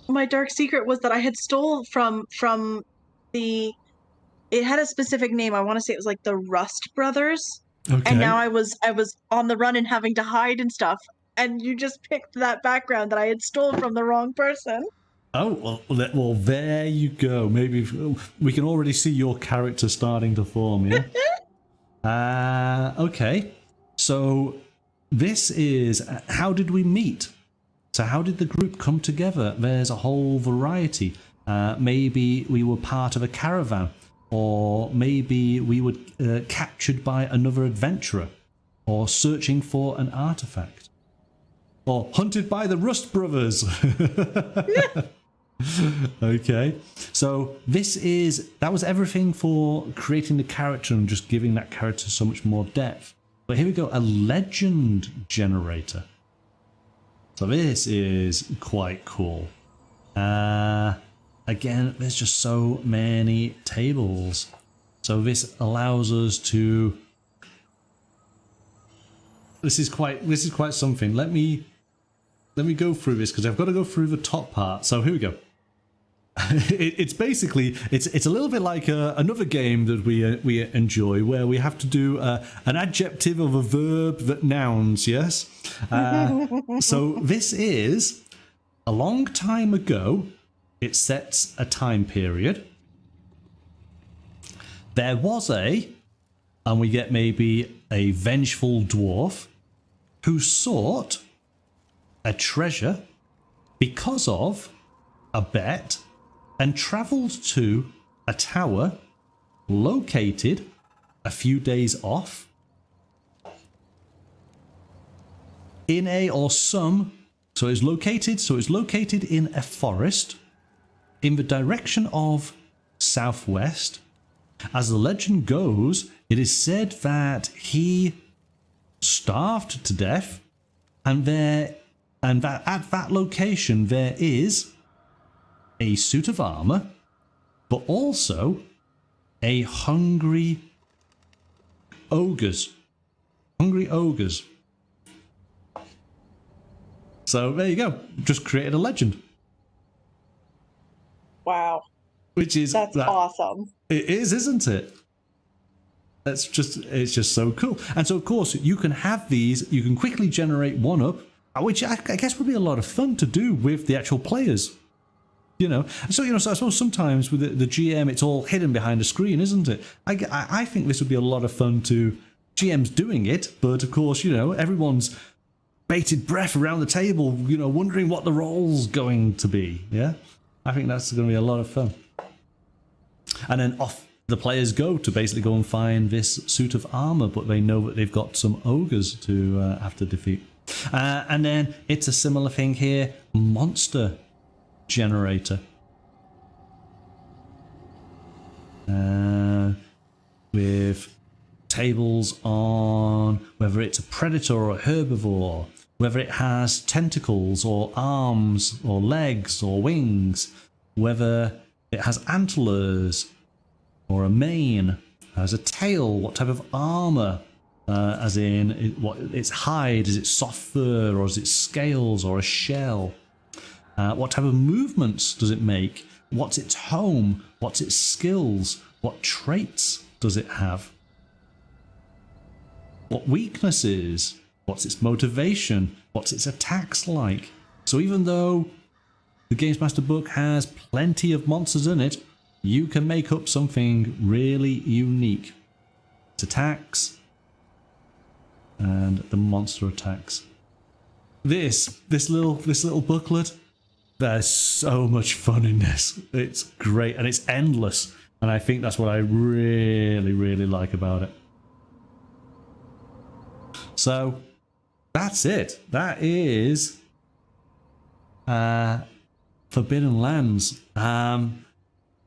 My dark secret was that I had stole from the. It had a specific name. I want to say it was like the Rust Brothers. Okay. And now I was on the run and having to hide and stuff. And you just picked that background that I had stole from the wrong person. Oh, well, there you go. Maybe we can already see your character starting to form, yeah? Okay. So this is how did we meet? So how did the group come together? There's a whole variety. Maybe we were part of a caravan, or maybe we were captured by another adventurer, or searching for an artifact, or hunted by the Rust Brothers. Okay, so that was everything for creating the character and just giving that character so much more depth. But here we go, a legend generator. So this is quite cool. Again, there's just so many tables. So this allows us to. This is quite something. Let me go through this because I've got to go through the top part. So here we go. It's basically it's a little bit like another game that we enjoy, where we have to do an adjective of a verb that nouns. Yes. So this is a long time ago. It sets a time period. There was and we get maybe a vengeful dwarf who sought a treasure because of a bet and travelled to a tower located a few days off in so it's located in a forest in the direction of southwest. As the legend goes, it is said that he starved to death, and that at that location there is a suit of armor, but also a hungry ogres. So there you go. Just created a legend. Wow. That's awesome. It is, isn't it? It's just so cool. And so of course you can have these, you can quickly generate one up, which I guess would be a lot of fun to do with the actual players. So I suppose sometimes with the GM it's all hidden behind a screen, isn't it? I think this would be a lot of fun to GMs doing it, but of course, everyone's bated breath around the table, wondering what the role's going to be. Yeah? I think that's going to be a lot of fun. And then off the players go to basically go and find this suit of armor, but they know that they've got some ogres to have to defeat. And then it's a similar thing here, monster generator. With tables on whether it's a predator or a herbivore, whether it has tentacles or arms or legs or wings, whether it has antlers or a mane, has a tail, what type of armor, as in what its hide, is it soft fur or is it scales or a shell? What type of movements does it make? What's its home? What's its skills? What traits does it have? What weaknesses? What's its motivation? What's its attacks like? So even though the Gamemaster book has plenty of monsters in it, you can make up something really unique. Its attacks and the monster attacks. This little booklet, there's so much fun in this. It's great and it's endless, and I think that's what I really, really like about it. So that's it. That is Forbidden Lands. I'm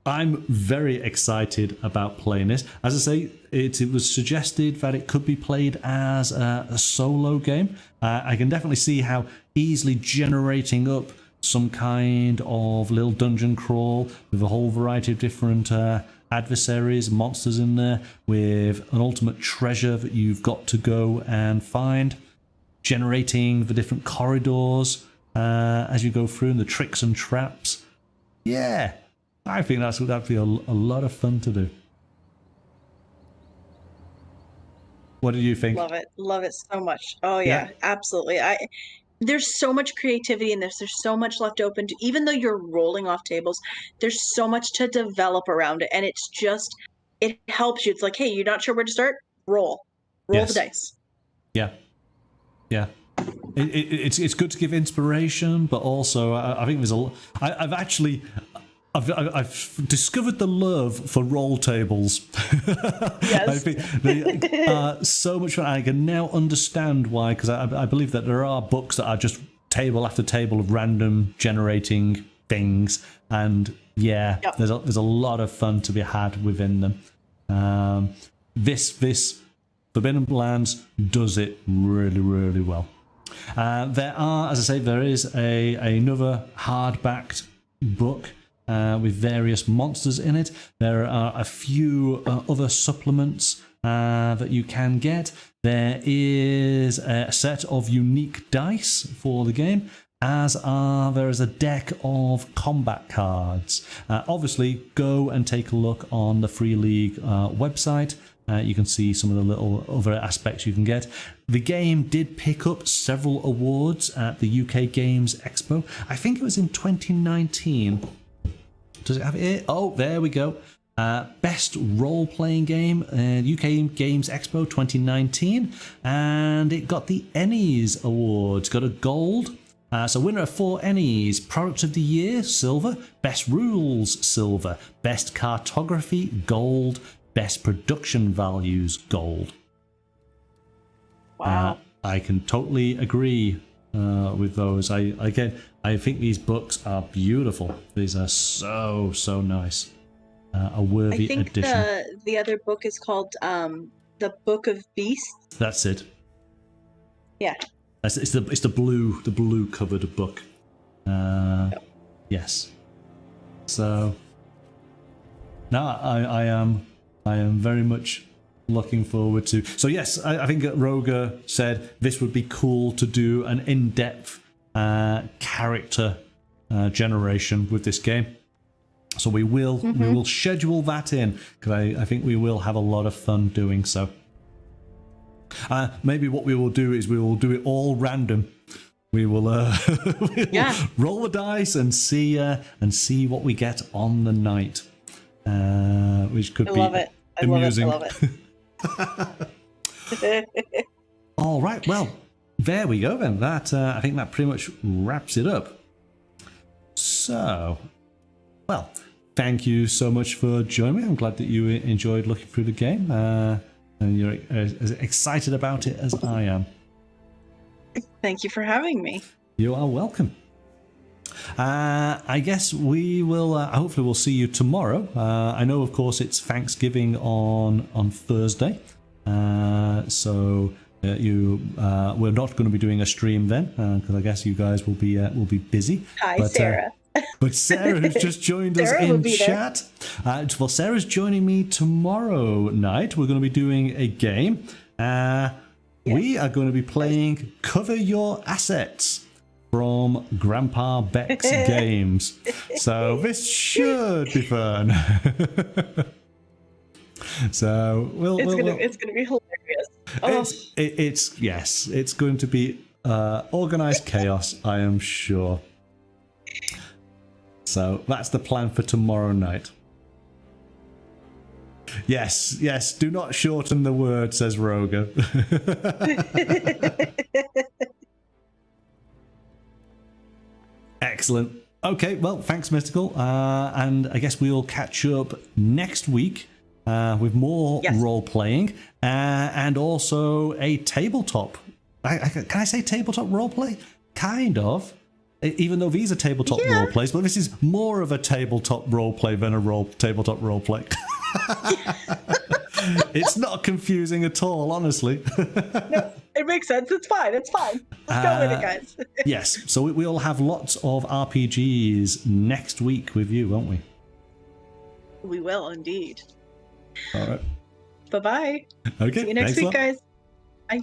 very excited about playing this. As I say, it was suggested that it could be played as a solo game. I can definitely see how easily generating up some kind of little dungeon crawl with a whole variety of different adversaries, monsters in there, with an ultimate treasure that you've got to go and find, generating the different corridors as you go through, and the tricks and traps. Yeah, I think that'd be a lot of fun to do. What do you think? Love it so much. Oh yeah. Absolutely. There's so much creativity in this. There's so much left open to, even though you're rolling off tables, there's so much to develop around it. And it helps you. It's like, hey, you're not sure where to start? Roll the dice. Yeah. Yeah. It's good to give inspiration, but also I think there's I've discovered the love for roll tables. Yes. I think they are so much fun. I can now understand why, because I believe that there are books that are just table after table of random generating things, and Yep. there's a lot of fun to be had within them. This Forbidden Lands does it really, really well. There are, as I say, there is another hardbacked book with various monsters in it. There are a few other supplements that you can get. There is a set of unique dice for the game, there is a deck of combat cards. Obviously, go and take a look on the Free League website. You can see some of the little other aspects you can get. The game did pick up several awards at the UK Games Expo. I think it was in 2019. Does it have it here? Oh, there we go. Best role-playing game, UK Games Expo 2019. And it got the Ennies Awards. Got a gold. So winner of 4 Ennies. Product of the Year, silver. Best Rules, silver. Best Cartography, gold. Best Production Values, gold. Wow. I can totally agree with those. I think these books are beautiful. These are so nice. A worthy addition. I think the other book is called The Book of Beasts. That's it. Yeah. It's the blue covered book. Yes. So no, I am very much looking forward to. So yes, I think Roger said this would be cool to do an in-depth character generation with this game. So we will schedule that in, because I think we will have a lot of fun doing so. Maybe what we will do is we will do it all random. We will roll the dice and see what we get on the night, which could be amusing. I love it. All right, well, there we go then. That I think that pretty much wraps it up. So, well, thank you so much for joining me. I'm glad that you enjoyed looking through the game, and you're as excited about it as I am. Thank you for having me. You are welcome. I guess we will. Hopefully, we'll see you tomorrow. I know, of course, it's Thanksgiving on Thursday, so we're not going to be doing a stream then, because I guess you guys will be busy. Hi, Sarah. But Sarah has just joined us in chat. Well, Sarah's joining me tomorrow night. We're going to be doing a game. We are going to be playing Cover Your Assets from Grandpa Beck's Games. So this should be fun. So it's going to be hilarious. It's going to be organized chaos, I am sure. So that's the plan for tomorrow night. Yes, do not shorten the word, says Roger. Excellent. Okay, well, thanks, Mystical. And I guess we'll catch up next week with more role-playing and also a tabletop. Can I say tabletop role-play? Kind of. Even though these are tabletop role-plays, but this is more of a tabletop role-play than a tabletop role-play. It's not confusing at all, honestly. No, it makes sense. It's fine. Let's go with it, guys. Yes, so we'll have lots of RPGs next week with you, won't we? We will indeed. All right. Bye-bye. Okay. See you next week, guys. Bye.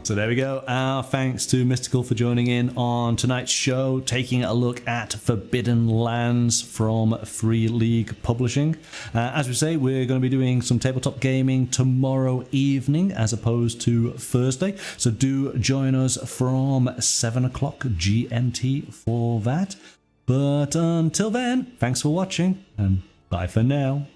So there we go. Thanks to Mystical for joining in on tonight's show, taking a look at Forbidden Lands from Free League Publishing. As we say, we're going to be doing some tabletop gaming tomorrow evening as opposed to Thursday. So do join us from 7 o'clock GMT for that. But until then, thanks for watching and bye for now.